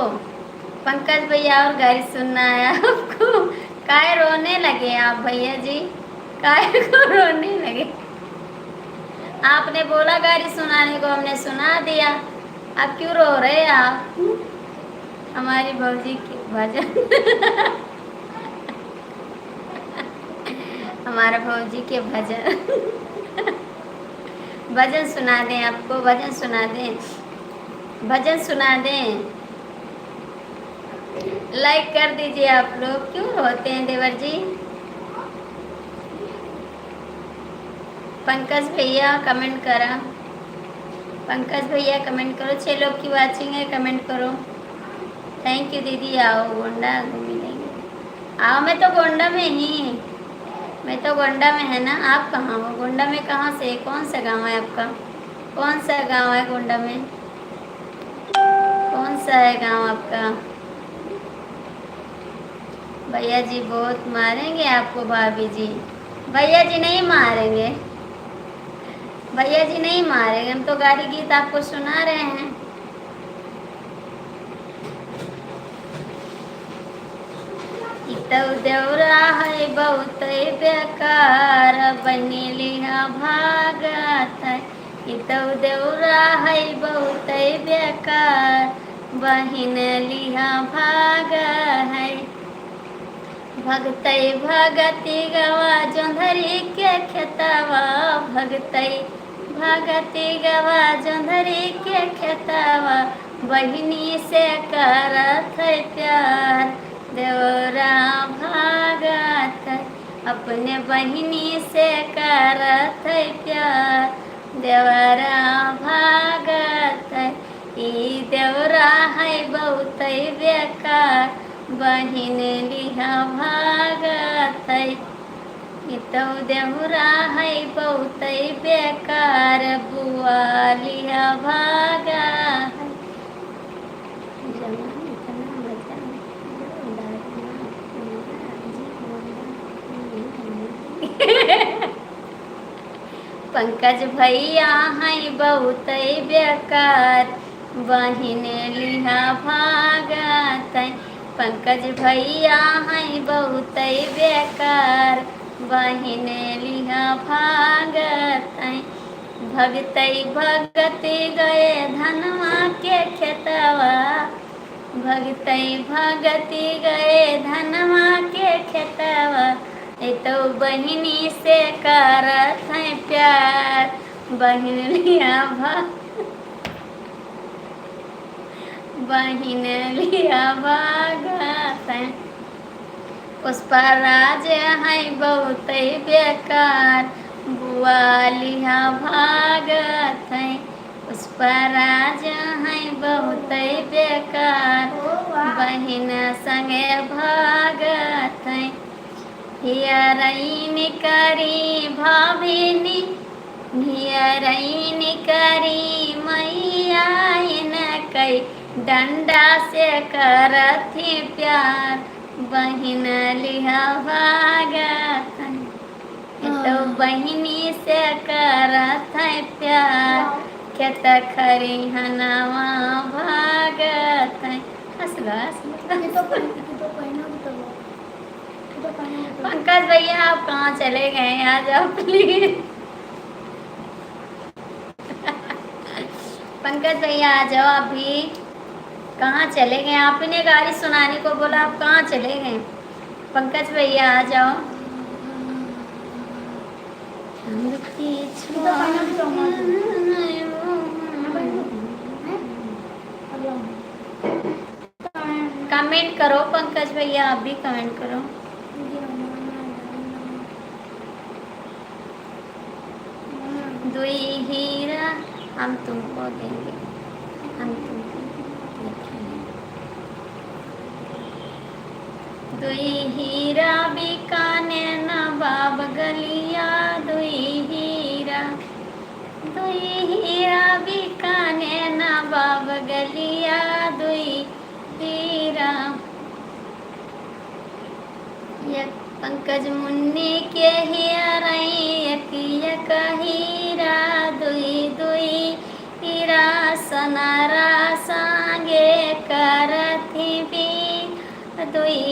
S1: पंकज भैया और गाड़ी सुनना है आपको? काहे रोने लगे आप भैया जी? काहे को रोने लगे? आपने बोला गाड़ी सुनाने को, हमने सुना दिया, अब क्यों रो रहे आप? हमारी भौजी की भजन हमारा भौजी के भजन भजन सुना दें आपको, भजन सुना दें, भजन सुना दें। लाइक कर दीजिए आप लोग, क्यों रोते हैं देवर जी? पंकज भैया कमेंट करा, पंकज भैया कमेंट करो। 6 लोग की वाचिंग है, कमेंट करो। थैंक यू दीदी। आओ गोंडा मिलेंगे। आओ, मैं तो गोंडा में ही, मैं तो गोंडा में है ना। आप कहाँ हो? गोंडा में कहाँ से? कौन सा गांव है आपका? कौन सा गांव है गोंडा में? कौन सा है गांव आपका? भैया जी बहुत मारेंगे आपको भाभी जी। भैया जी नहीं मारेंगे, भैया जी नहीं मारेंगे, हम तो गाड़ी गीत आपको सुना रहे हैं। देवरा है बहुत बेकार बनी लिहा भागत है। देवरा है बहुत बेकार बहिन लिहा भाग है। भगतई भगती गवा जोंधरी के खेतवा, भगतई भगती गवा जोंधरी के खेतवा, बहिनी से करत है प्यार देवरा भागत, अपने बहिनी से करत है प्यार देवरा भागत ई देवरा है बहुत बेकार बहिन लिहा भागत ई तो देवरा है बहुत बेकार बुआ लिहा भागा पंकज भैया हैं बहुत बेकार बहिन लिहा भागत पंकज भैया हैं बहुत बेकार बहिन लिहा भागत भगतई भगति गए धनवा के खेतवा भगतई भगति गए धनवा के खेतवा ए तो बहिनी से करत है प्यार बहिन लिया बहिन लिया भागत है पुष्पराज है बहुत बेकार बुआ लिया भागत है पुष्पराज है बहुत बेकार बहिन संगे भागत है हियरैन करी भाभिनी हियरैन करी मैया कई डंडा से करथी प्यार बहिन लिहा भागत तो बहिनी से करत है प्यार खेत खरी हनवा भागत पंकज भैया आप कहाँ चले गए आ जाओ प्लीज पंकज भैया आ जाओ अभी कहाँ चले गए आपने गाड़ी सुनाने को बोला आप कहाँ चले गए पंकज भैया आ जाओ कमेंट करो पंकज भैया आप भी कमेंट करो दुई हीरा हम तुमको देंगे हम तुमको देखेंगे दुई हीरा बिकाने नवाब गलिया दुई हीरा बिकाने नवाब गलिया दुई हीरा एक पंकज मुन्नी के एक हीरा दुई दुई हीरा सनारा संगे करथी भी दुई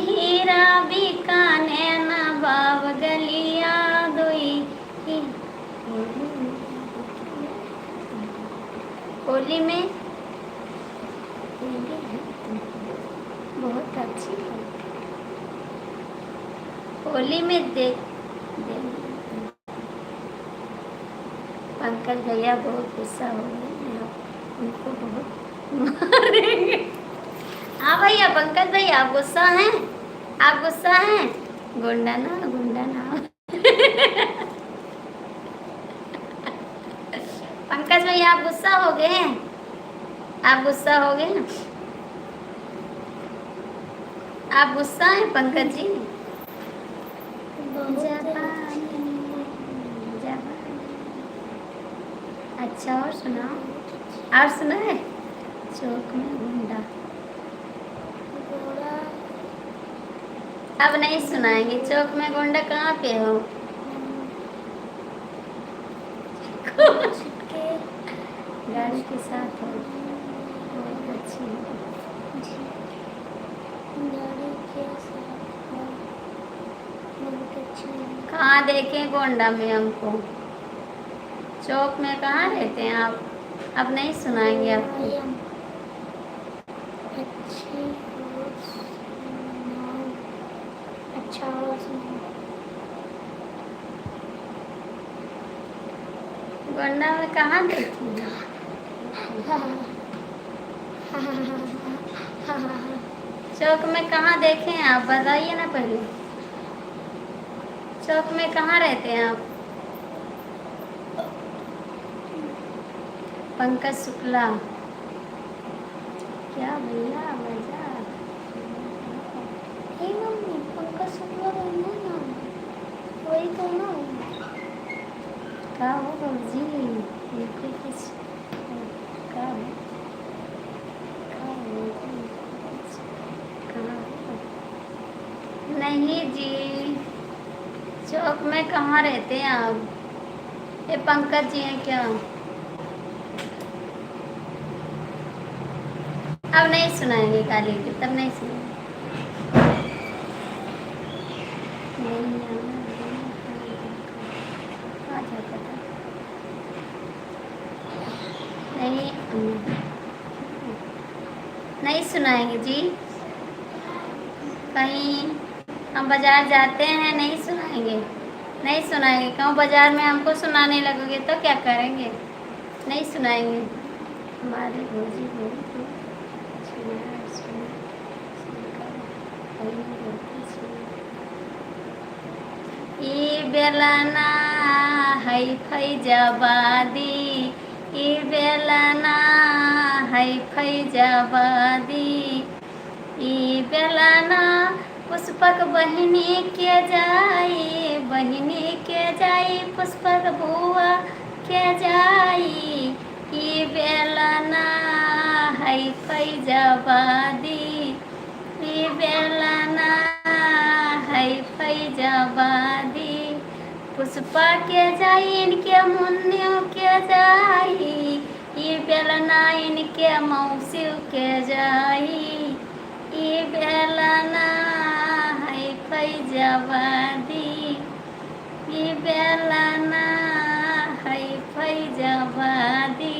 S1: हीरा बिकाने नवाब गलिया दुई होली में बहुत अच्छी होली में देख पंकज भैया बहुत गुस्सा हो गए उनको बहुत मारेंगे हाँ भैया पंकज भैया आप गुस्सा हैं गुंडा ना पंकज भैया आप गुस्सा हो गए हैं आप गुस्सा हैं पंकज जी अच्छा और सुनाओ चौक में गुंडा अब नहीं सुनाएंगे चौक में गुंडा कहाँ पे हो गाड़ी के साथ हो बहुत अच्छी कहाँ देखें गोंडा में हमको चौक में कहाँ रहते हैं आप अब नहीं सुनाएंगे आपको अच्छा गोंडा में कहाँ देखते हैं चौक में कहाँ देखे हैं आप बताइए ना पहले चौक में कहाँ रहते हैं आप पंकज शुक्ला, क्या भैया मजा। हे मम्मी, पंकज शुक्ला रहना ना, वही तो ना। क्या हो बाबूजी, ये कोई कुछ क्या हो, क्या हो, कहाँ हो? नहीं जी, चौक में कहाँ रहते हैं आप? ये पंकज जी हैं क्या? अब नहीं सुनाएंगे गाली की, तब नहीं सुनाएंगे। नहीं आ जाता था। नहीं नहीं सुनाएंगे जी। कहीं हम बाजार जाते हैं, नहीं सुनाएंगे, नहीं सुनाएंगे। कहूँ बाजार में हमको सुनाने लगोगे तो क्या करेंगे? नहीं सुनाएंगे। हमारे भोजी बोलते ई बेलना है फैजाबादी, ई बेलना है फैजाबादी, ई बेलना पुष्पक बहिनी के जाई, बहिनी के जाई पुष्पक बुआ के जाई, ई बेलना है फैजाबादी, ई बेलना है फैजाबादी, पुष्पा के जाई इनके मुन्नियों के जाई, ई बेलना इनके मौसी के जाई, ई बेलना है फैजाबादी, ई बेलना है फैजाबादी,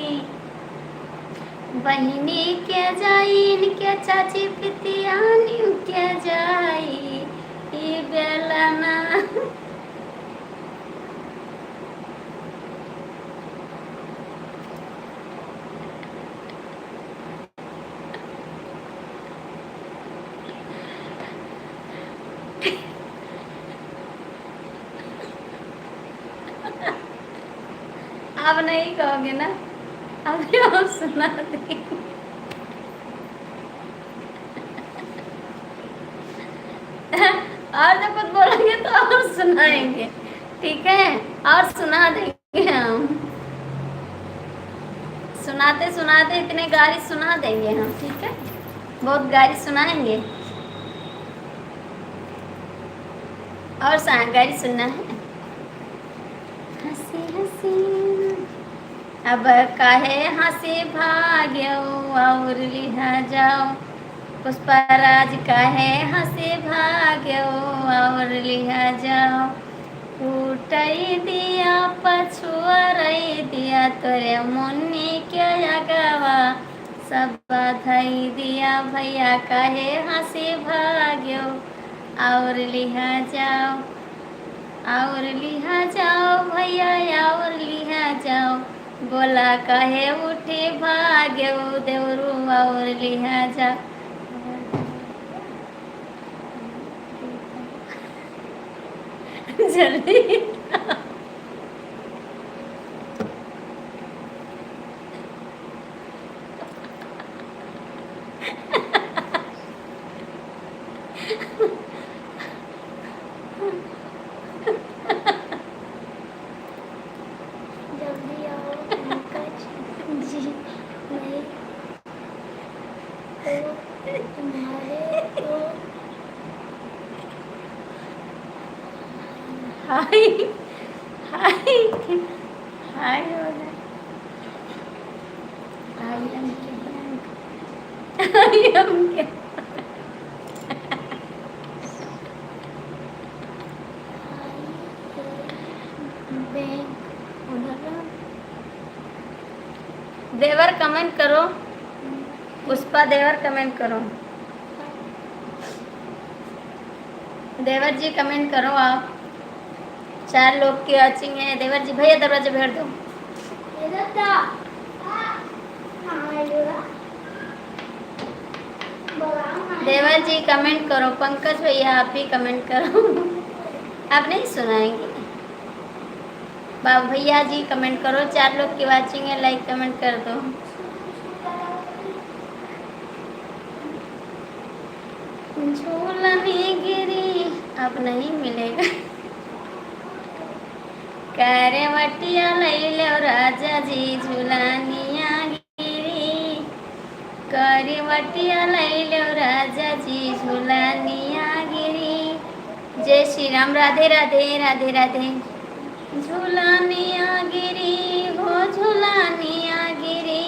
S1: बहिनी के जाई इनके चाची पितियानी के जाई, ई बेलना। अब नहीं कहोगे ना, अभी हम सुना देंगे। और जब कुछ बोलेंगे तो और सुनाएंगे, ठीक है? और सुना देंगे हम, सुनाते सुनाते इतने गाली सुना देंगे हम, ठीक है? बहुत गाली सुनाएंगे। और गाली सुनना है। हंसी हंसी अब काहे हंसी भाग्यो और लिहा जाओ, पुष्पराज काहे हंसी भाग्यो और लिहा जाओ, उठई दिया पछुअरई दिया तोरे मुन्नी के अगवा, सब धई दिया भैया काहे हंसी भाग्यो और लिहा जाओ, और लिहा जाओ भैया और लिहा जाओ, बोला कहे उठे भाग्य देवरू और लिहा जाओ। जल्दी हाय हाय हाय आई एम के बैंक, आई एम के बैंक। देवर कमेंट करो, पुष्पा देवर कमेंट करो, देवर जी कमेंट करो आप। 4 लोग की वॉचिंग है। देवर जी भैया दरवाजा भेड़ दो। देवर जी कमेंट करो, पंकज भैया आप भी कमेंट करो। आप नहीं सुनाएंगे? बाबू भैया जी कमेंट करो, 4 लोग की वाचिंग है, लाइक कमेंट कर दो। झूलनी गिरी अब नहीं मिलेगा। करवटिया लई लो राजा जी झूलनिया गिरी, करवटिया लई लो राजा जी झूलनिया गिरी। जय श्री राम, राधे राधे राधे राधे। झूलनिया गिरी हो झूलनिया गिरी,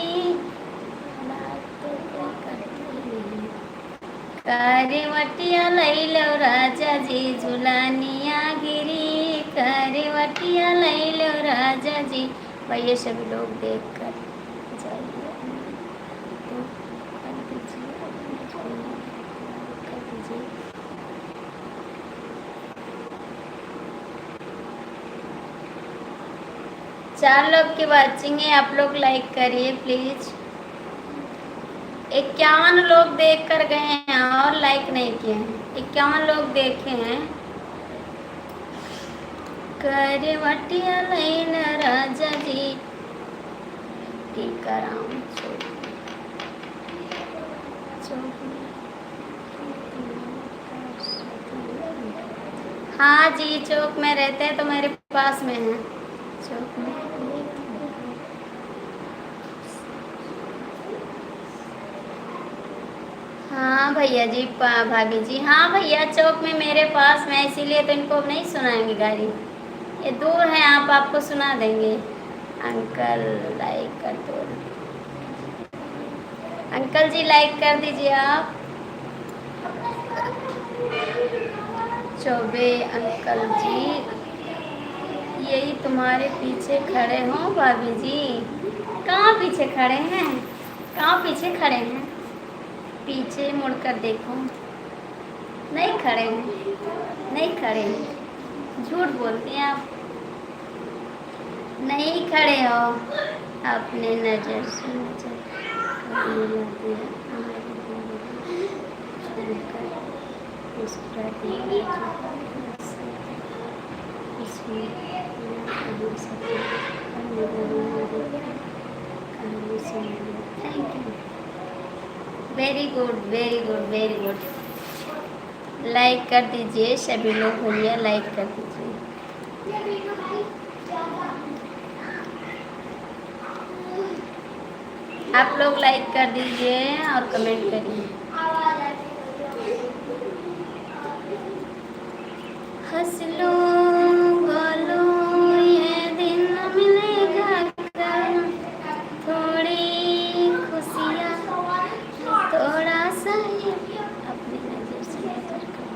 S1: करवटिया लई लो राजा जी झूलनिया गिरी, करवटिया लई लो राजा जी। भैया सभी लोग देख कर जाइए तो कर दीजिए, कर दीजिए। चार लोग की वाचिंग है, आप लोग लाइक करिए प्लीज। 51 लोग देख कर गए हैं और लाइक नहीं किए हैं। 51 लोग देखे हैं। करवटिया लैन राजा जी की कराऊं हाँ जी, चौक में रहते हैं तो मेरे पास में है चौक में। हाँ भैया जी, भाभी जी, हाँ भैया चौक में मेरे पास में, इसीलिए तो इनको नहीं सुनाएंगे गाड़ी, ये दूर है, आप आपको सुना देंगे। अंकल लाइक कर दो, अंकल जी लाइक कर दीजिए आप। चौबे अंकल जी यही तुम्हारे पीछे खड़े हों भाभी जी। कहाँ पीछे खड़े हैं, कहाँ पीछे खड़े हैं? पीछे मुड़कर देखो, नहीं खड़े हैं, नहीं खड़े हैं, झूठ बोलते हैं आप, नहीं खड़े हो। अपने नजर से नजर thank you, very good very good very good. Like कर दीजिए सभी लोग, भैया लाइक कर दीजिए। आप लोग लाइक कर दीजिए और कमेंट करिए। हंस लो बोलो ये दिन मिलेगा कल, थोड़ी खुशियाँ थोड़ा सा ये अपनी नजर से नजर करो।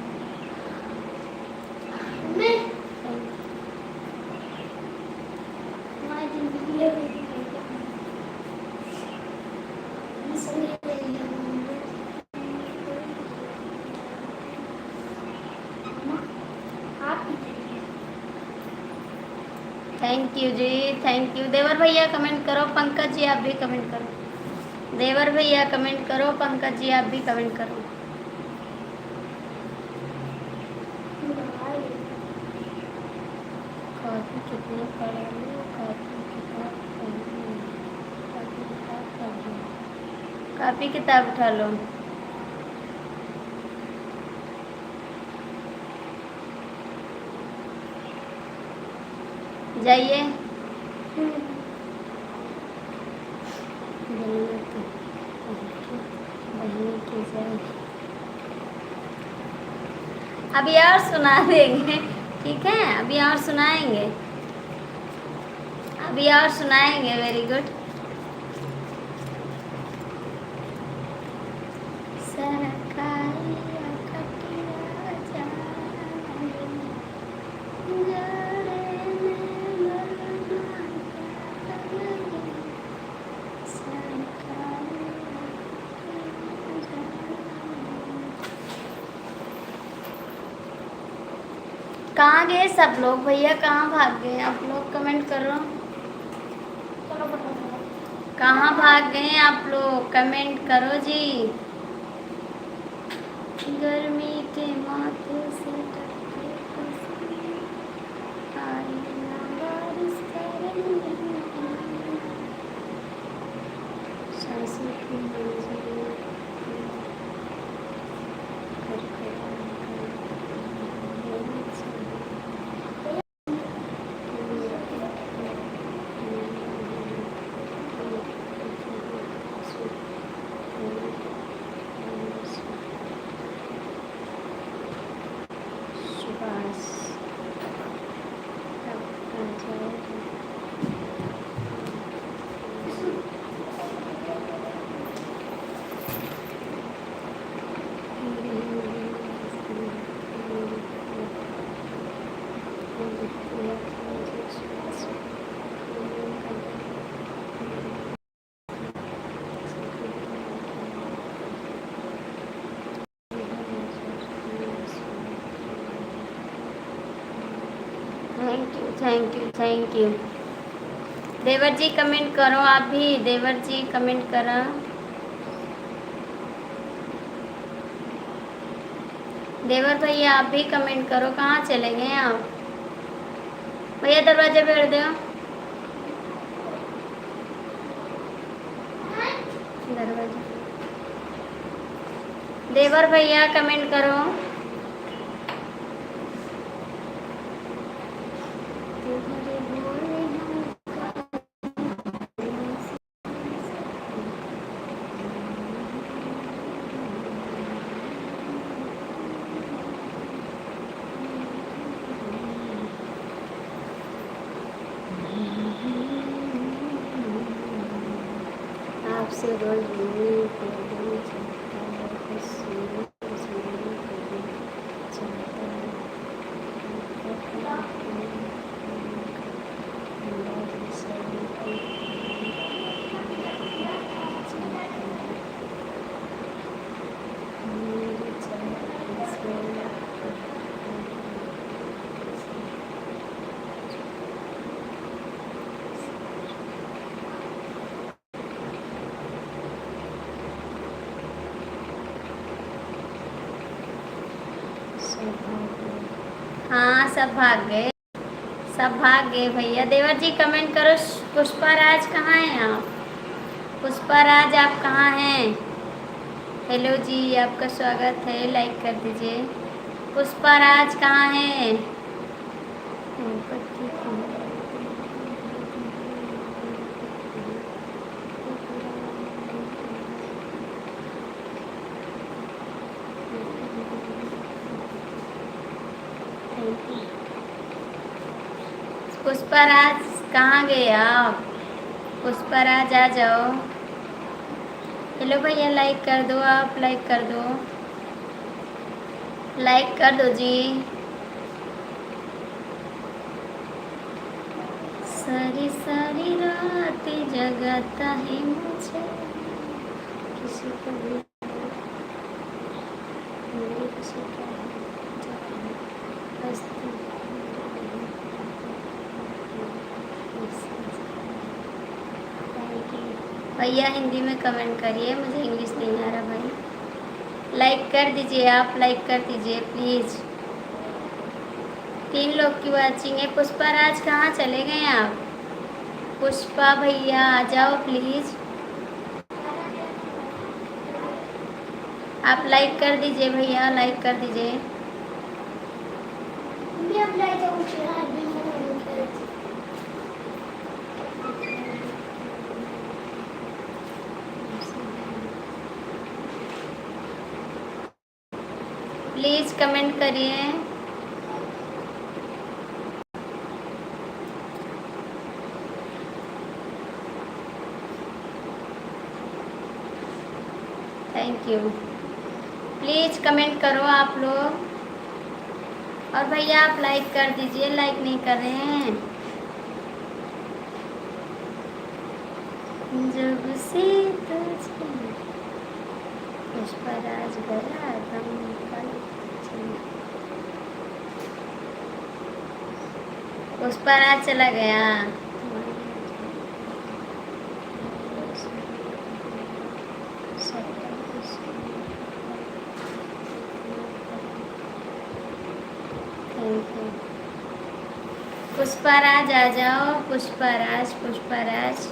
S1: थैंक यू जी, थैंक यू। देवर भैया कमेंट करो, पंकज जी आप भी कमेंट करो। देवर भैया कमेंट करो, पंकज जी आप भी कमेंट करो। कॉपी कितने पढ़े हो, कॉपी किताब उठा लो। जाइए अभी और सुना देंगे, ठीक है, अभी और सुनाएंगे, अभी और सुनाएंगे। Very good. कहाँ गए सब लोग भैया, कहाँ भाग गए आप लोग? कमेंट करो, कहाँ भाग गए आप लोग? कमेंट करो जी। गर्मी के माथे से टपके आई ना बारिश थैंक यू थैंक यू। देवर जी कमेंट करो, आप भी देवर जी कमेंट करो। देवर भैया आप भी कमेंट करो, कहाँ चले गए आप भैया? दरवाजा भेड़ दो, दरवाजा। देवर भैया कमेंट करो। आपसे रोज मिलने को दिल चाहता है, कुछ सुनने को दिल चाहता है। हाँ सब भाग गए, सब भाग गए भैया। देवर जी कमेंट करो। पुष्पा राज कहाँ हैं आप? पुष्पा राज आप कहाँ हैं? हेलो जी, आपका स्वागत है, लाइक कर दीजिए। पुष्पा राज कहाँ हैं? पुष्पराज कहाँ गए आप? पुष्पराज आ जाओ। हेलो भैया, लाइक कर दो, आप लाइक कर दो, लाइक कर दो जी। सारी सारी रात जगाता है मुझे किसी को भी भैया हिंदी में कमेंट करिए, मुझे इंग्लिश नहीं आ रहा भाई। लाइक कर दीजिए, आप लाइक कर दीजिए प्लीज़। 3 लोग की वाचिंग है। पुष्पा राज कहाँ चले गए आप? पुष्पा भैया आ जाओ प्लीज़, आप लाइक कर दीजिए भैया, लाइक कर दीजिए। प्लीज़ कमेंट करिए। Thank you. प्लीज़ कमेंट करो आप लोग, और भैया आप लाइक कर दीजिए, लाइक नहीं कर रहे हैं। जब से पुष्पराज गया पुष्पराज चला गया। पुष्पराज आ जाओ, पुष्पराज पुष्पराज।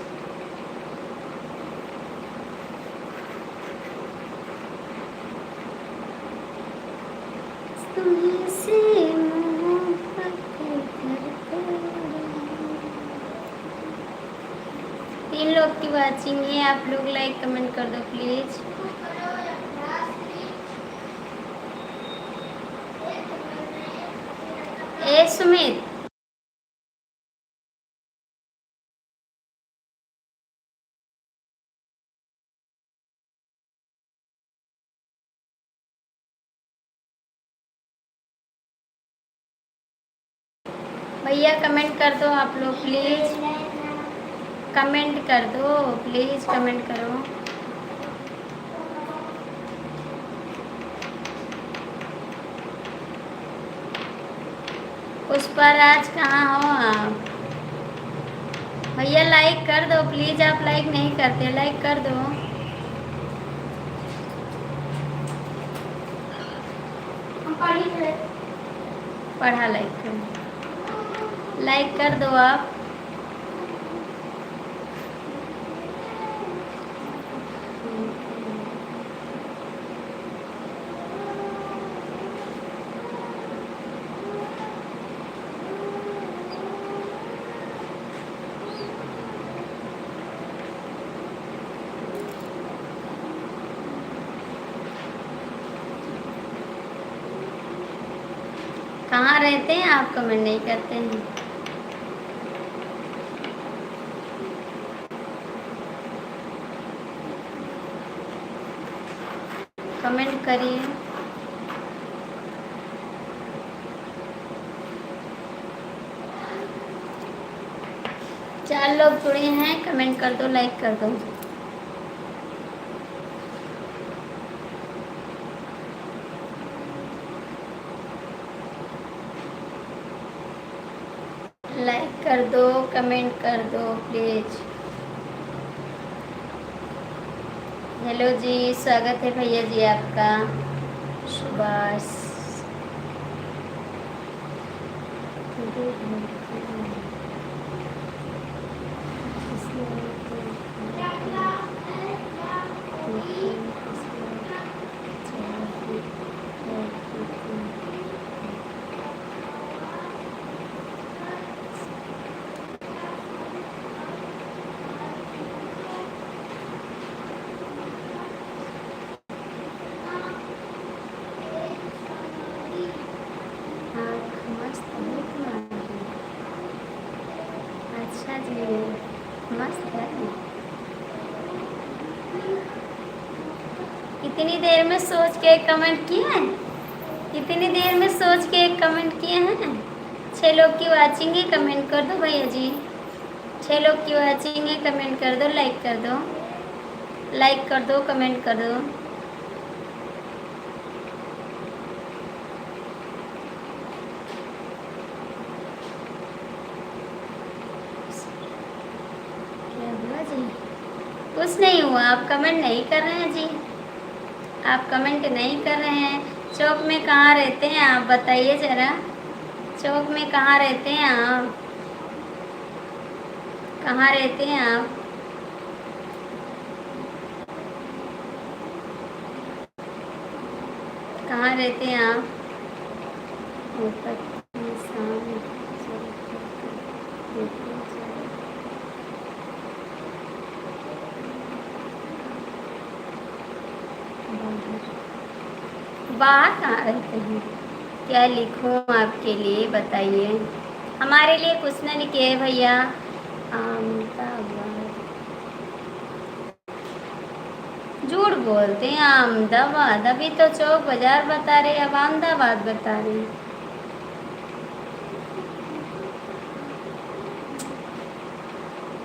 S1: तुम्हें से मोहब्बत करते रहे। 3 लोग की वाचिंग है, आप लोग लाइक कमेंट कर दो प्लीज। ए सुमित, भैया कमेंट कर दो आप लोग प्लीज, कमेंट कर दो प्लीज, कमेंट करो। पुष्पाराज कहाँ हो आप? भैया लाइक कर दो प्लीज, आप लाइक नहीं करते, लाइक कर दो। पढ़ा लाइक कर, लाइक कर दो आप। कहाँ रहते हैं आप? कमेंट नहीं करते हैं। कमेंट करिए। चार लोग जुड़े हैं, कमेंट कर दो, लाइक कर दो। लाइक कर दो, कमेंट कर दो प्लीज। हेलो जी, स्वागत है भैया जी आपका। सुभाष अच्छा जी, मस्त है। इतनी देर में सोच के एक कमेंट किए हैं, इतनी देर में सोच के एक कमेंट किए हैं। 6 लोग की वाचिंग है, कमेंट कर दो भैया जी। 6 लोग की वाचिंग है, कमेंट कर दो, लाइक कर दो, लाइक कर दो, कमेंट कर दो। क्या हुआ जी? कुछ नहीं हुआ, आप कमेंट नहीं कर रहे हैं जी, आप कमेंट नहीं कर रहे हैं। चौक में कहाँ रहते हैं आप, बताइए ज़रा। चौक में कहाँ रहते हैं आप? कहाँ रहते हैं आप? कहाँ रहते हैं आप? बाहर कहाँ रहते हैं? क्या लिखूं आपके लिए, बताइए। हमारे लिए कुछ न लिखे भैया। अहमदाबाद, झूठ बोलते हैं। अहमदाबाद, अभी तो चौक बाजार बता रहे, अब अहमदाबाद बता रहे हैं।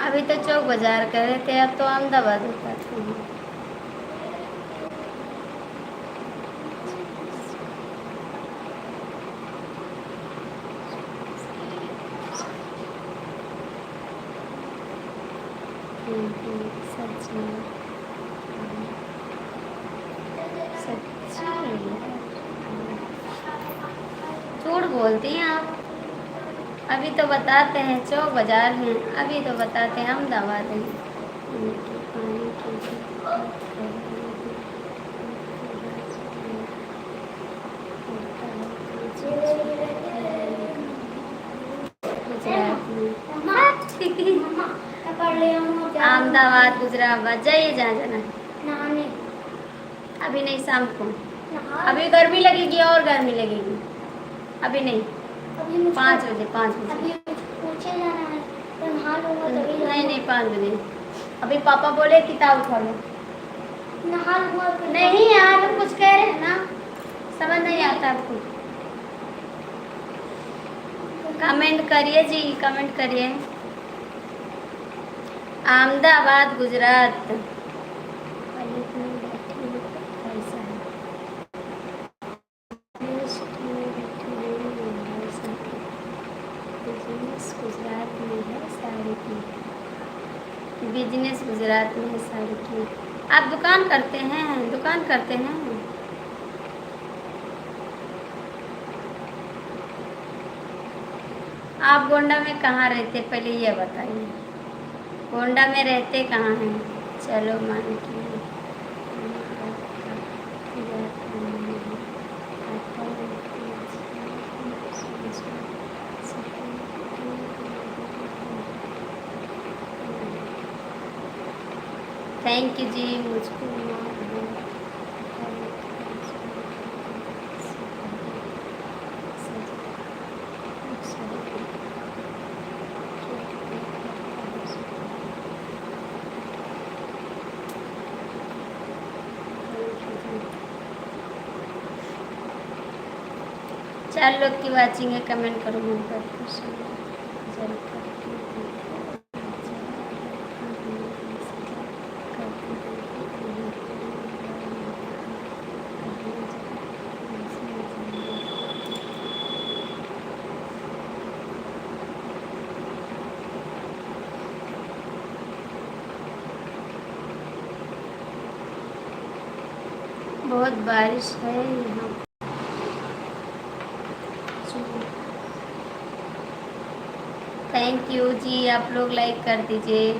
S1: अभी तो चौक बाजार कर रहे थे, अब तो अहमदाबाद बताते हैं। झूठ बोलती हैं आप। अभी तो बताते हैं चौक बाजार हैं, अभी तो बताते हैं अहमदाबाद हैं। अहमदाबाद गुजरात जाइए जहाँ जाना है। अभी नहीं, शाम को। अभी गर्मी लगेगी और गर्मी लगेगी। अभी नहीं, 5 बजे 5 बजे। नहीं नहीं 5 बजे। अभी पापा बोले किताब उठा लो। नहीं यार, हम कुछ कह रहे हैं ना, समझ नहीं आता आपको। कमेंट करिए जी, कमेंट करिए। अहमदाबाद गुजरात। गुजरात में है साड़ी की। बिजनेस गुजरात में है साड़ी की। आप दुकान करते हैं? दुकान करते हैं। आप गोंडा में कहाँ रहते, पहले ये बताइए। गोंडा में रहते कहाँ हैं? चलो मान की थैंक यू जी। मुझको चार लोग की वाचिंग है, कमेंट करो मन पर। बहुत बारिश है यहाँ। थैंक यू जी, आप लोग लाइक कर दीजिए।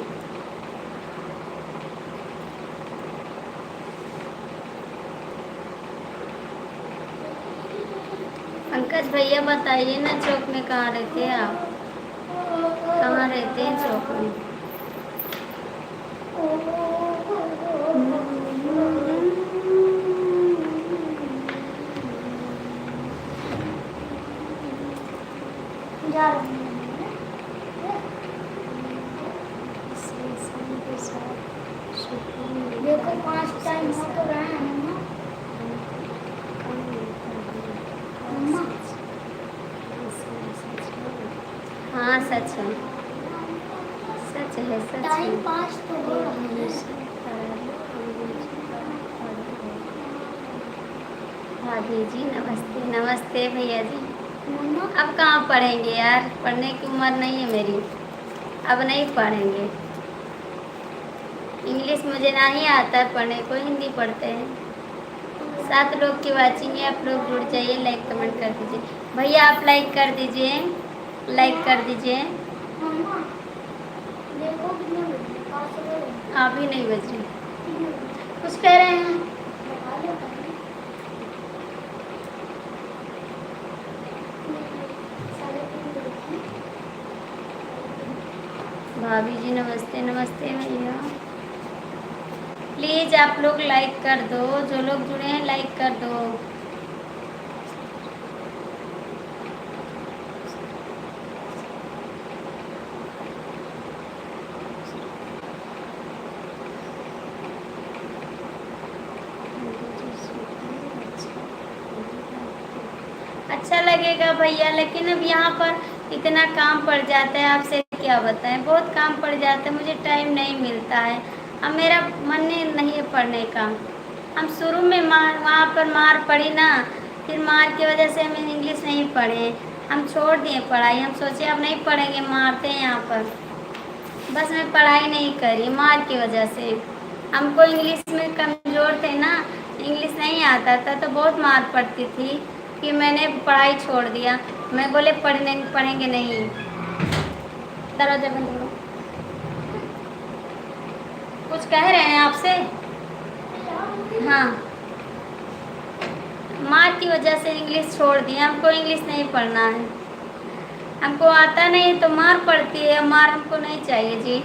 S1: पंकज भैया बताइए ना, चौक में कहाँ रहते हैं आप? कहाँ रहते हैं चौक में?
S2: देखो 5 टाइम हो तो रहा है मम्मा। मम्मा
S1: हाँ सच है, सच है, सच है।
S2: टाइम 5 तो हो रहा है।
S1: भाभी जी नमस्ते। नमस्ते भैया जी।
S2: मम्मा
S1: अब कहाँ पढ़ेंगे यार, पढ़ने की उम्र नहीं है मेरी, अब नहीं पढ़ेंगे। इंग्लिश मुझे नहीं आता है पढ़ने को, हिंदी पढ़ते हैं। 7 लोग की वाचिंग है, आप लोग जुड़ जाइए, लाइक कमेंट कर दीजिए। भैया आप लाइक कर दीजिए, लाइक कर दीजिए।
S2: मम्मा देखो कितने बजे 5 बजे।
S1: आप ही नहीं बज रहे, कुछ कह रहे हैं।
S2: बता दो साढ़े 3 बजे।
S1: भाभी जी नमस्ते। नमस्ते भैया। प्लीज आप लोग लाइक कर दो, जो लोग जुड़े हैं लाइक कर दो। अच्छा लगेगा भैया, लेकिन अब यहाँ पर इतना काम पड़ जाता है, आपसे क्या बताएं, बहुत काम पड़ जाता है, मुझे टाइम नहीं मिलता है। अब मेरा मन नहीं है पढ़ने का। हम शुरू में वहाँ पर मार पड़ी ना, फिर मार की वजह से हम इंग्लिश नहीं पढ़े, हम छोड़ दिए पढ़ाई। हम सोचे अब नहीं पढ़ेंगे, मारते हैं यहाँ पर, बस मैं पढ़ाई नहीं करी मार की वजह से। हमको इंग्लिश में कमज़ोर थे ना, इंग्लिश नहीं आता था तो बहुत मार पड़ती थी कि मैंने पढ़ाई छोड़ दिया। मैं बोले पढ़ेंगे नहीं। दरवाजा बंद करो। कुछ कह रहे हैं आपसे? हाँ, मार की वजह से इंग्लिश छोड़ दिया। हमको इंग्लिश नहीं पढ़ना है, हमको आता नहीं तो मार पड़ती है, मार हमको नहीं चाहिए जी।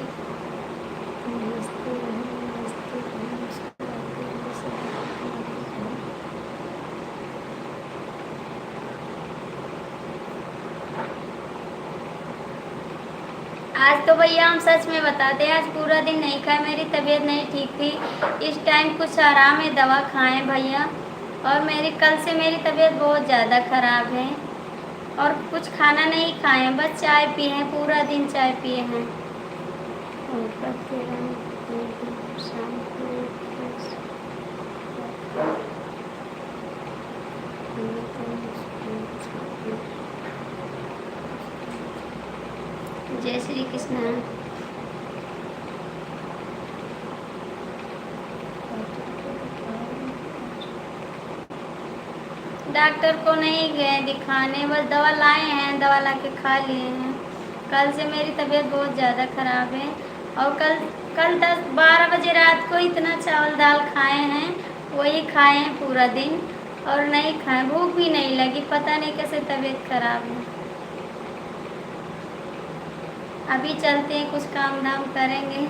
S1: आज तो भैया हम सच में बताते हैं, आज पूरा दिन नहीं खाए, मेरी तबीयत नहीं ठीक थी। इस टाइम कुछ आराम है, दवा खाएं भैया। और कल से मेरी तबीयत बहुत ज़्यादा ख़राब है और कुछ खाना नहीं खाए हैं, बस चाय पिए हैं, पूरा दिन चाय पिए हैं। शाम को जय श्री कृष्ण। डॉक्टर को नहीं गए दिखाने, बस दवा लाए हैं, दवा ला के खा लिए हैं। कल से मेरी तबीयत बहुत ज़्यादा ख़राब है और कल 10-12 बजे रात को इतना चावल दाल खाए हैं, वही खाए हैं पूरा दिन और नहीं खाए, भूख भी नहीं लगी, पता नहीं कैसे तबीयत ख़राब है। अभी चलते हैं, कुछ काम धाम करेंगे,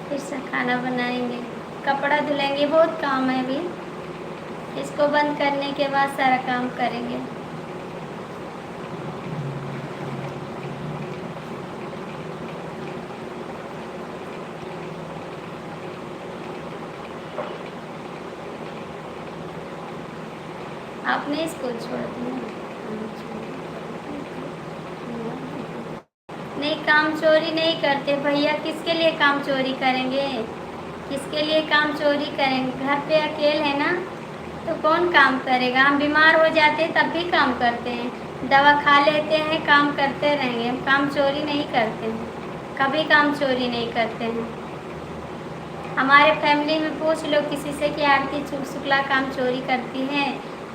S1: फिर से खाना बनाएंगे, कपड़ा धुलेंगे, बहुत काम है अभी। इसको बंद करने के बाद सारा काम करेंगे। आपने इसको छोड़ दिया? नहीं, काम चोरी नहीं करते भैया, किसके लिए काम चोरी करेंगे, किसके लिए काम चोरी करेंगे? घर पे अकेले है ना, तो कौन काम करेगा? हम बीमार हो जाते हैं तब भी काम करते हैं, दवा खा लेते हैं, काम करते रहेंगे, हम काम चोरी नहीं करते हैं, कभी काम चोरी नहीं करते हैं। हमारे फैमिली में पूछ लो किसी से कि आरती शुक्ला काम चोरी करती है,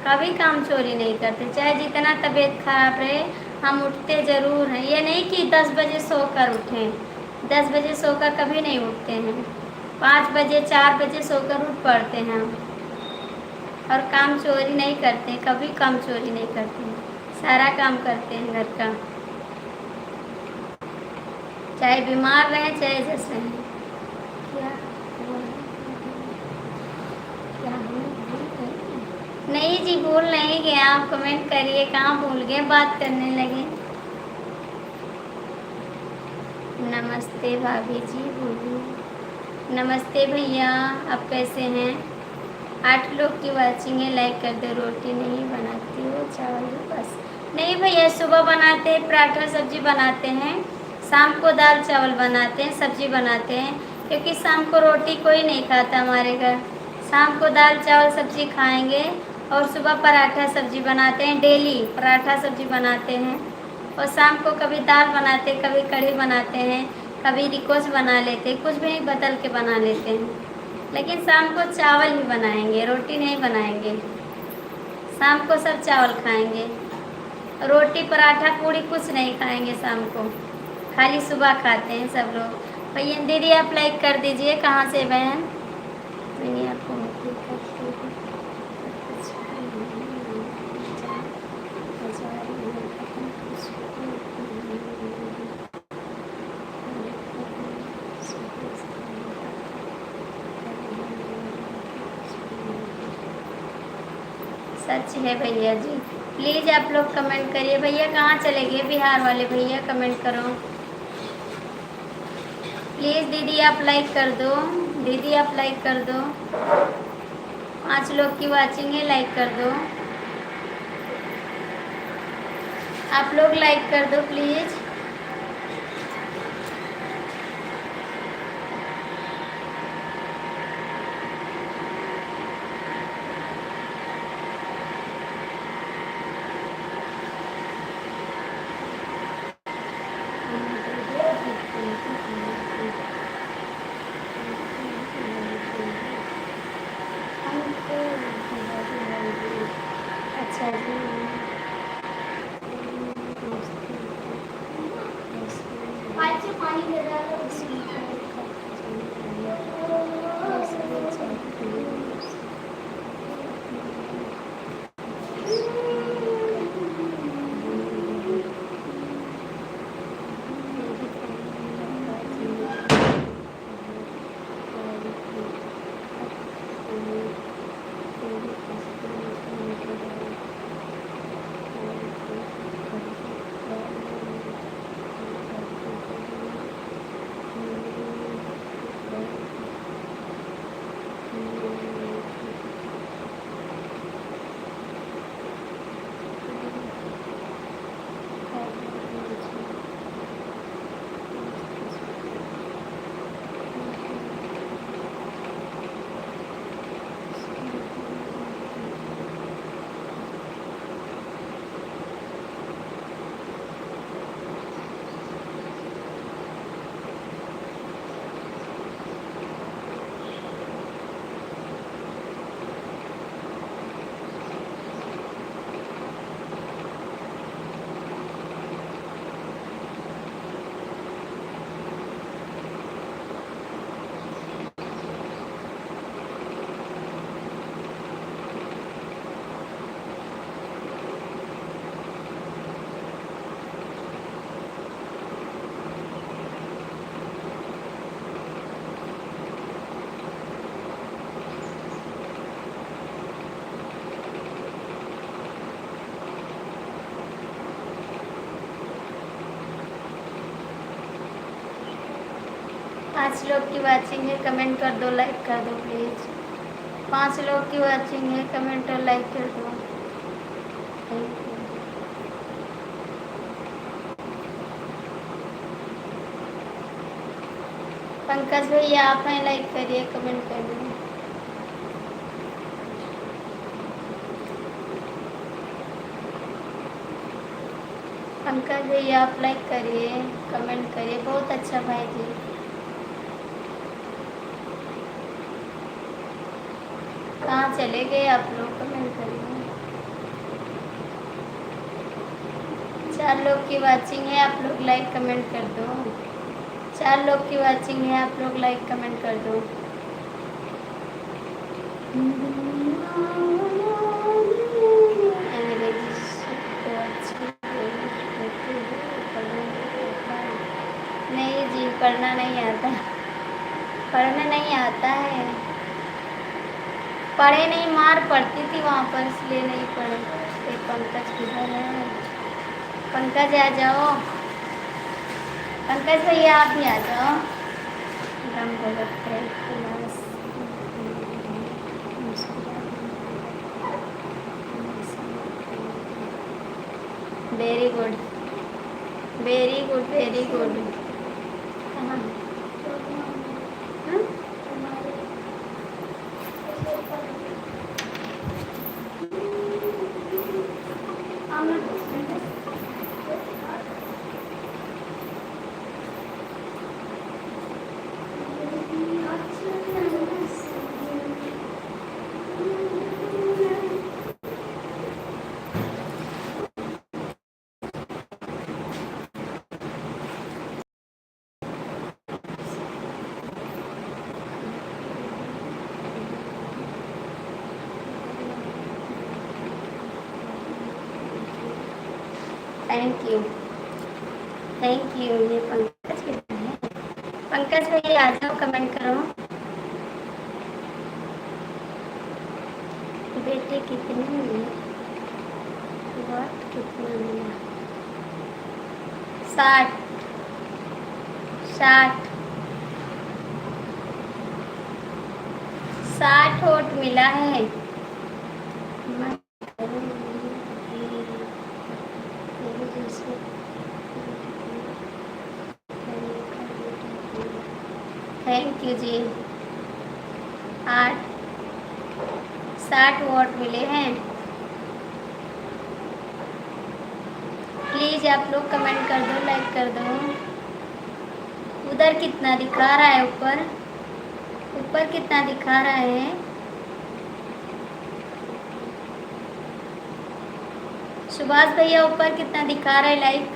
S1: कभी काम चोरी नहीं करते, चाहे जितना तबीयत खराब रहे, हम उठते ज़रूर हैं। ये नहीं कि 10 बजे सोकर उठें, 10 बजे सोकर कभी नहीं उठते हैं, 5 बजे 4 बजे सोकर उठ पड़ते हैं हम, और काम चोरी नहीं करते, कभी काम चोरी नहीं करते हैं, सारा काम करते हैं घर का, चाहे बीमार रहें चाहे जैसे हैं। नहीं जी, भूल नहीं गए, आप कमेंट करिए, कहाँ भूल गए, बात करने लगे। नमस्ते भाभी जी, बोलिए। नमस्ते भैया, आप कैसे हैं? 8 लोग की वाचिंग है, लाइक कर दो। रोटी नहीं बनाती हो, चावल बस? नहीं भैया, सुबह बनाते हैं पराठा सब्जी बनाते हैं, शाम को दाल चावल बनाते हैं, सब्जी बनाते हैं, क्योंकि शाम को रोटी कोई नहीं खाता हमारे घर। शाम को दाल चावल सब्जी खाएंगे और सुबह पराठा सब्जी बनाते हैं, डेली पराठा सब्जी बनाते हैं, और शाम को कभी दाल बनाते हैं, कभी कढ़ी बनाते हैं, कभी रिकोच बना लेते हैं, कुछ भी बदल के बना लेते हैं, लेकिन शाम को चावल ही बनाएंगे, रोटी नहीं बनाएंगे। शाम को सब चावल खाएंगे, रोटी पराठा पूड़ी कुछ नहीं खाएंगे शाम को, खाली सुबह खाते हैं सब लोग। भैया दीदी आप लाइक कर दीजिए, कहाँ से बहन? मैंने आपको सच है भैया जी, प्लीज़ आप लोग कमेंट करिए। भैया कहाँ चले गए बिहार वाले भैया, कमेंट करो प्लीज़। दीदी आप लाइक कर दो, दीदी आप लाइक कर दो, 5 लोग की वाचिंग है, लाइक कर दो, आप लोग लाइक कर दो प्लीज़। अच्छा जी,
S2: पाइप से पानी गिर रहा है।
S1: 5 लोग की वाचिंग है, कमेंट कर दो, लाइक कर दो प्लीज़। 5 लोग की वाचिंग है, कमेंट और लाइक कर दो। Thank you. पंकज भैया आप हैं, लाइक करिए, कमेंट करिए। पंकज भैया आप लाइक करिए, कमेंट करिए, बहुत अच्छा भाई जी। कहाँ चले गए आप लोग, कमेंट करिए। 4 लोग की वाचिंग है, आप लोग लाइक कमेंट कर दो। 4 लोग की वाचिंग है, आप लोग लाइक कमेंट कर दो। अंग्रेजी को अच्छी होती है, पढ़ने आता है। नहीं जी, पढ़ना नहीं आता, पढ़ना नहीं आता है। पढ़े नहीं, मार पड़ती थी वहाँ पर, इसलिए नहीं पढ़े। एक पंकज किधर है? पंकज आ जाओ, पंकज भैया आप भी आ जाओ। राम भगत है class. Very good, very good, very good. कहाँ? हाँ? Thank you, thank you. ये पंकज किधर है? पंकज भैया आ जाओ, कमेंट करो। बेटे कितने मिले? वोट कितना मिला? 60, 60, 60 वोट मिला है। Thank you ji. 60 वोट मिले हैं। प्लीज आप लोग कमेंट कर दो, लाइक कर दो। उधर कितना दिखा रहा है? ऊपर, ऊपर कितना दिखा रहा है? सुभाष भैया ऊपर कितना दिखा रहा है? लाइक,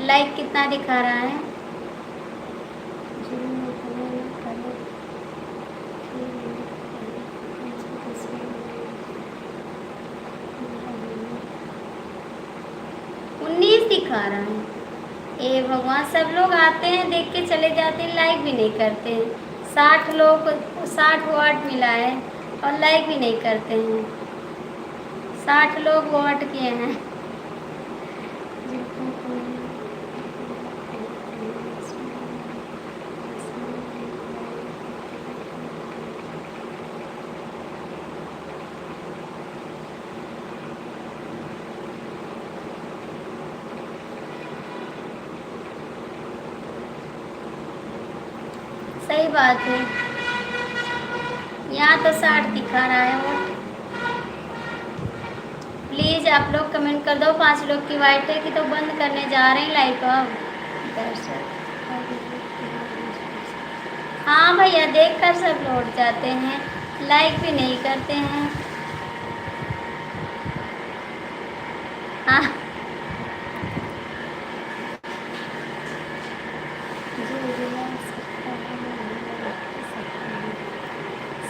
S1: लाइक कितना दिखा रहा है? दिखा रहा है। ए भगवान, सब लोग आते हैं, देख के चले जाते हैं, लाइक भी नहीं करते हैं। 60 लोग, 60 वोट मिला है और लाइक भी नहीं करते हैं। 60 लोग वोट किए हैं। सही बात है, यहाँ तो 60 दिखा रहा है वोट। प्लीज आप लोग कमेंट कर दो। 5 लोग की वाइट है कि तो बंद करने जा रहे हैं लाइक। अब हाँ भैया, देख कर सब लौट जाते हैं, लाइक भी नहीं करते हैं। हाँ,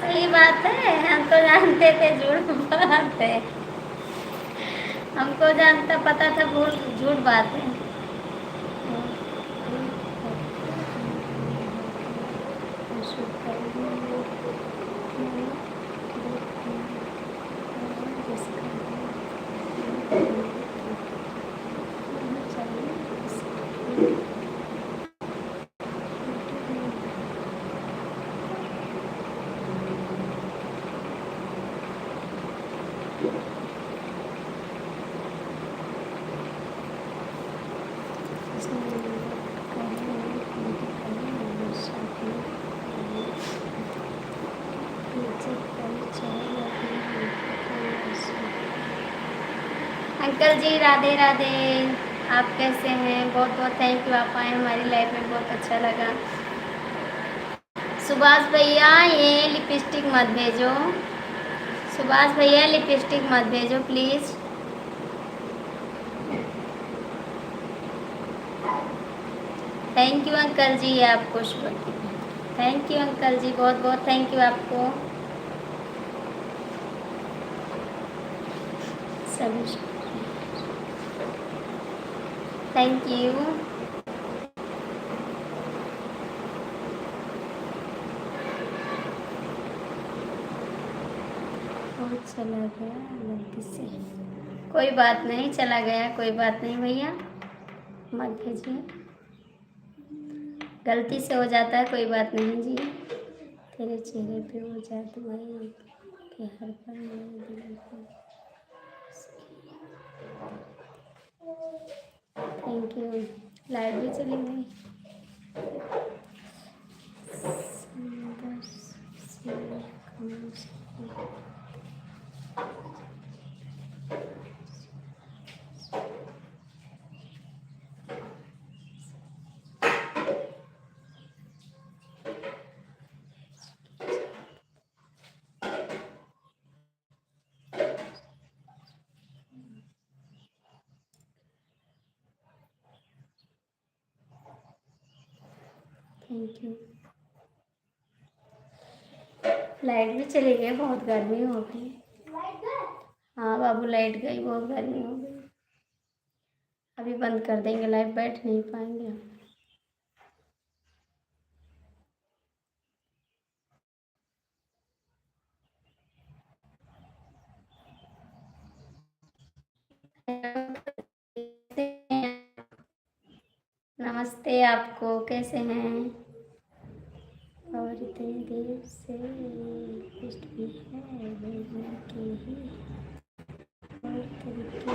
S1: सही बात है। हम तो जानते थे झूठ बात है, हमको जानता पता था झूठ बात है। अंकल जी राधे राधे, आप कैसे हैं? बहुत बहुत थैंक यू, आप आए हमारी लाइफ में, बहुत अच्छा लगा। सुभाष भैया ये लिपस्टिक मत भेजो, सुभाष भैया लिपस्टिक मत भेजो प्लीज़। थैंक यू अंकल जी आपको, थैंक यू अंकल जी, बहुत बहुत थैंक यू आपको सभी, थैंक यू। और चला गया गलती से, कोई बात नहीं, चला गया कोई बात नहीं भैया, मत भेजिए, गलती से हो जाता है, कोई बात नहीं जी। तेरे चेहरे पे वो जादू है कि हर पल मेरे दिल को। थैंक यू, लाइट भी चली गई। सुंदर सी खामोश, थैंक यू। लाइट भी चली गई, बहुत गर्मी हो गई। हाँ बाबू लाइट गई, बहुत गर्मी हो गई, अभी बंद कर देंगे लाइट, बैठ नहीं पाएंगे हम। नमस्ते, आपको कैसे हैं? और इतनी देर से लिस्ट भी है भेजने की ही और तरीके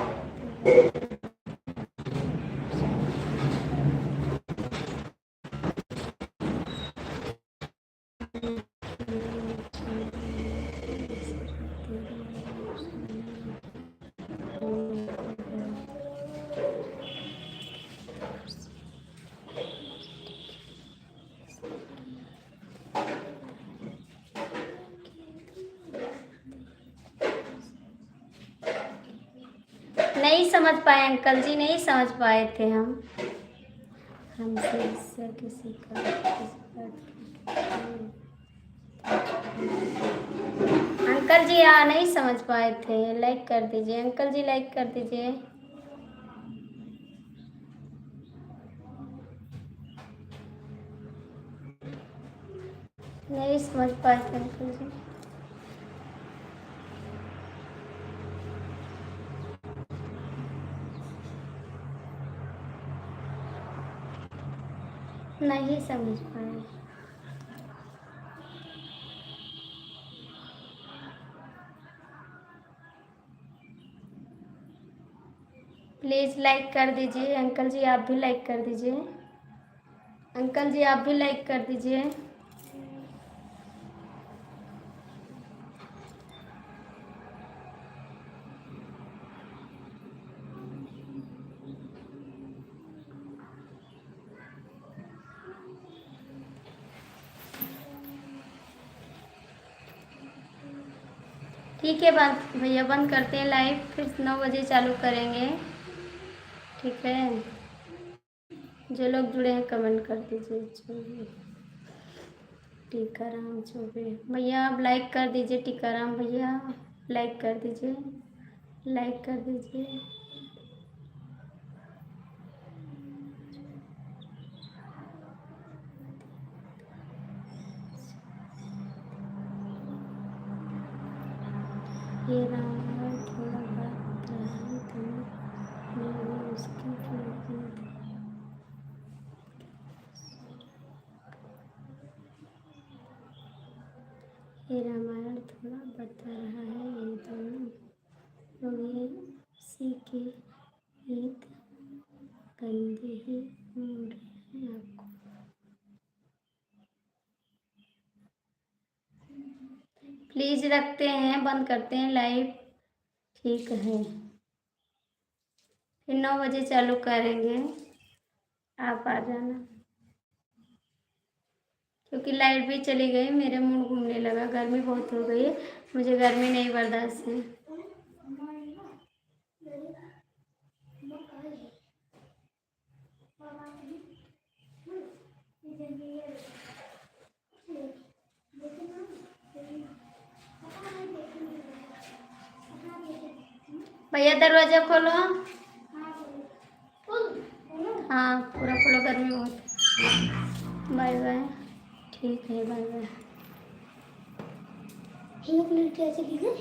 S1: नहीं समझ पाए अंकल जी, नहीं समझ पाए थे हम। हमसे इससे किसी का अंकल जी नहीं समझ पाए थे, लाइक कर दीजिए अंकल जी, लाइक कर दीजिए। नहीं समझ पाए थे अंकल जी। नहीं समझ पाए। प्लीज़ लाइक कर दीजिए अंकल जी, आप भी लाइक कर दीजिए अंकल जी, आप भी लाइक कर दीजिए। ठीक है, बंद भैया, बंद करते हैं लाइव, फिर 9 बजे चालू करेंगे, ठीक है? जो लोग जुड़े हैं कमेंट कर दीजिए। जो भी टीकाराम चौबे भैया आप लाइक कर दीजिए, टीकाराम भैया लाइक कर दीजिए, लाइक कर दीजिए। ये राम थोड़ा बात रहा है तो मैं भी उसकी ये रामायण थोड़ा बता रहा है ये दोनों। लोग ये उसी के गीत गंदे ही बोल रहे हैं आपको। प्लीज रखते हैं, बंद करते हैं लाइव। ठीक है, फिर 9 बजे चालू करेंगे, आप आ जाना। क्योंकि लाइट भी चली गई, मेरे मुंह घूमने लगा, गर्मी बहुत हो गई है, मुझे गर्मी नहीं बर्दाश्त है। भैया दरवाजा खोलो। हाँ पूरा खोलो, गर्मी बहुत। Bye bye. ठीक है, बाय बाय।
S2: 1 मिनट कैसे चली गई?